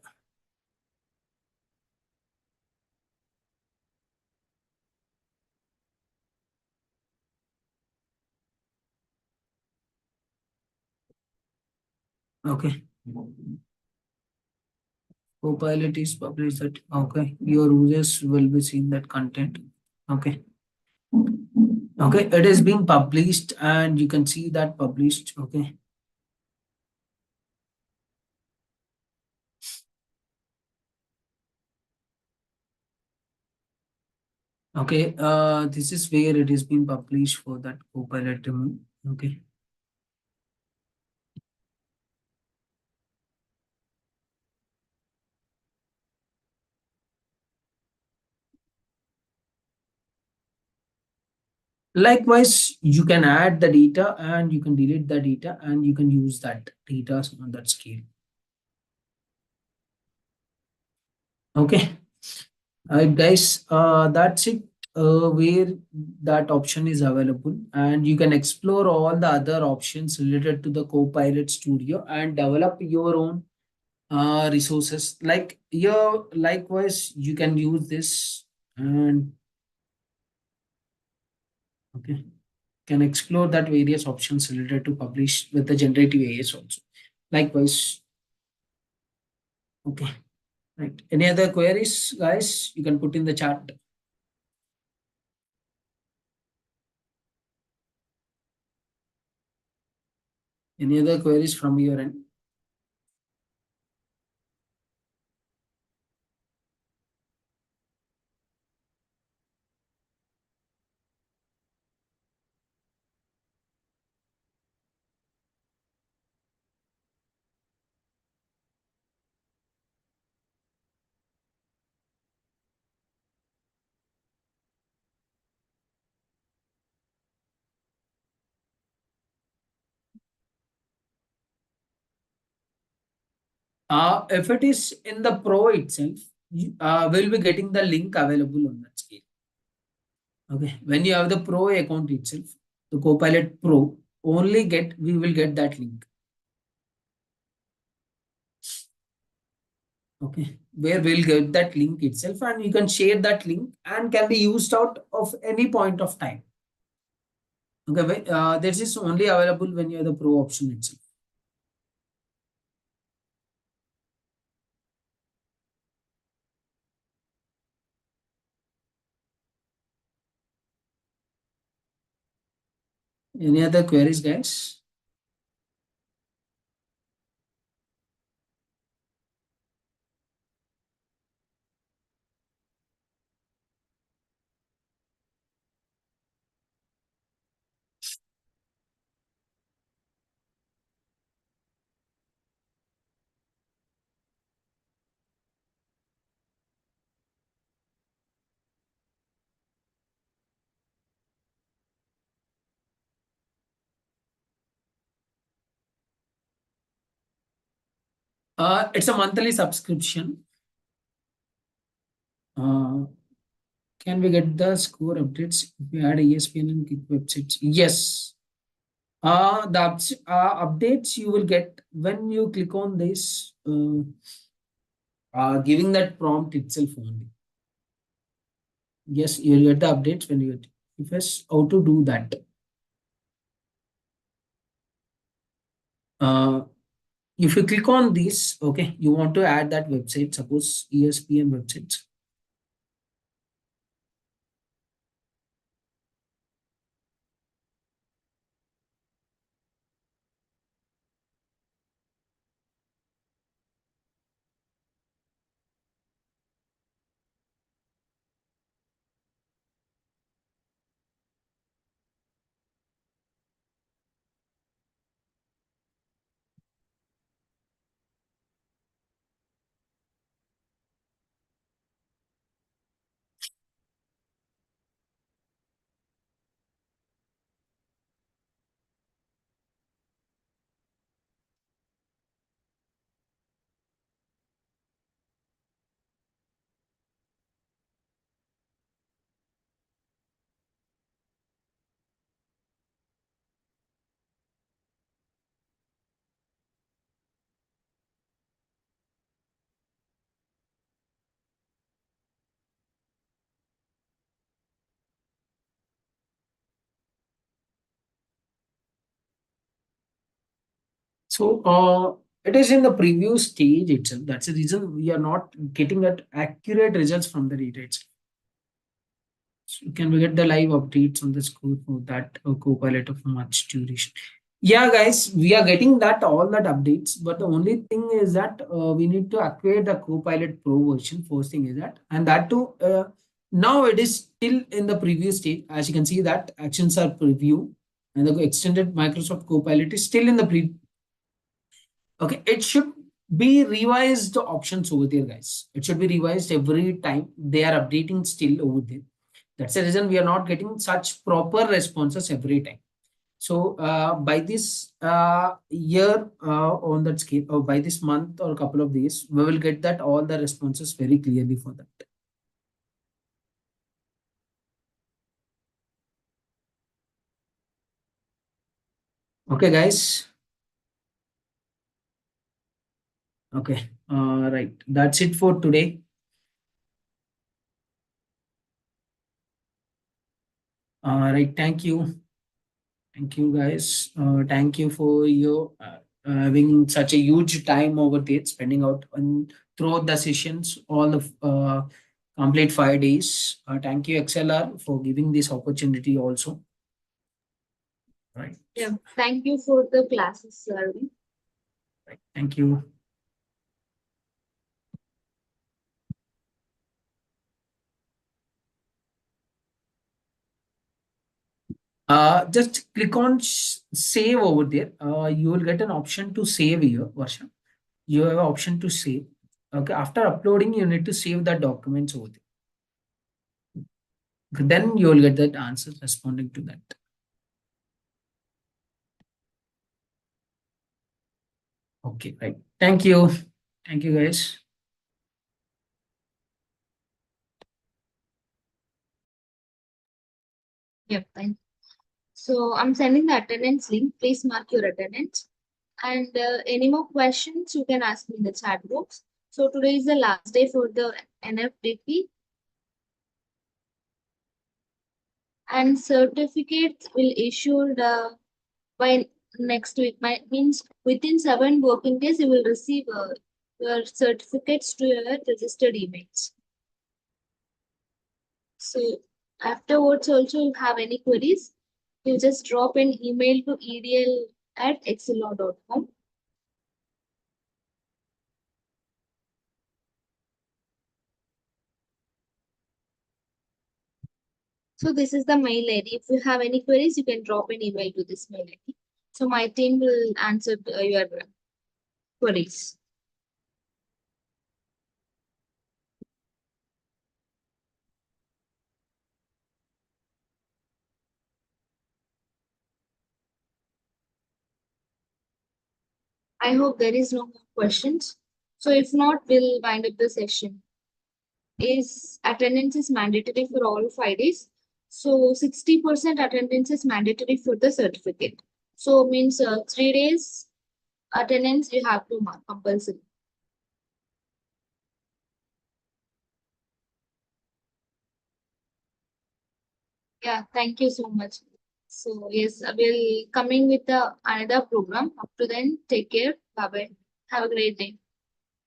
[SPEAKER 13] Okay. Copilot is published that. Okay, your users will be seeing that content. Okay. Okay, it is being published and you can see that published. Okay. Okay, this is where it is being published for that Copilot demo. Okay. Likewise, you can add the data and you can delete the data and you can use that data on that scale. Okay. All right, guys, that's it. Where that option is available, and you can explore all the other options related to the Copilot Studio and develop your own resources. Like here, likewise, you can use this and okay, can explore that various options related to publish with the generative AIs also. Likewise, okay, right. Any other queries, guys? You can put in the chat. Any other queries from your end? If it is in the Pro itself, you will be getting the link available on that scale. Okay, when you have the Pro account itself, the Copilot Pro, we will get that link. Okay, where we'll get that link itself, and you can share that link and can be used out of any point of time. Okay, this is only available when you have the pro option itself. Any other queries, guys? It's a monthly subscription. Can we get the score updates if we add ESPN and Kick websites? Yes. The updates you will get when you click on this, giving that prompt itself only. Yes, you'll get the updates when you if yes, how to do that. If you click on this, okay, you want to add that website, suppose ESPN websites. So it is in the preview stage itself. That's the reason we are not getting that accurate results from the data itself. So can we get the live updates on the score for that Copilot of much duration? Yeah, guys, we are getting that all that updates, but the only thing is that we need to acquire the Copilot Pro version. First thing is that, and that too, now it is still in the preview stage. As you can see, that actions are preview, and the extended Microsoft Copilot is still in the pre. Okay, it should be revised the options over there, guys. It should be revised every time they are updating still over there. That's the reason we are not getting such proper responses every time. So by this year on that scale, or by this month or a couple of days, we will get that all the responses very clearly for that. Okay, guys. Okay, right. That's it for today. Right. Thank you. Thank you, guys. Thank you for your having such a huge time over there, spending out on throughout the sessions, all the complete 5 days. Thank you, XLR, for giving this opportunity also. Right.
[SPEAKER 14] Yeah, thank you for the classes, sir.
[SPEAKER 13] Right. Thank you. Just click on save over there. You will get an option to save here, Varsha. You have an option to save. Okay, after uploading, you need to save that documents over there. Then you will get that answer responding to that. Okay, right. Thank you. Thank you, guys.
[SPEAKER 14] Yep, thank you. So I'm sending the attendance link. Please mark your attendance. And any more questions, you can ask me in the chat box. So today is the last day for the NFDP. And certificates will issued by next week. Means within 7 working days, you will receive your certificates to your registered emails. So afterwards also, you have any queries, you just drop an email to edl@excelor.com. So this is the mail ID. If you have any queries, you can drop an email to this mail ID. So my team will answer your queries. I hope there is no more questions. So if not, we'll wind up the session. Attendance is mandatory for all 5 days. So 60% attendance is mandatory for the certificate. So means 3 days attendance you have to mark compulsory. Yeah, thank you so much. So yes, we'll coming with the another program. Up to then, take care. Bye bye. Have a great day.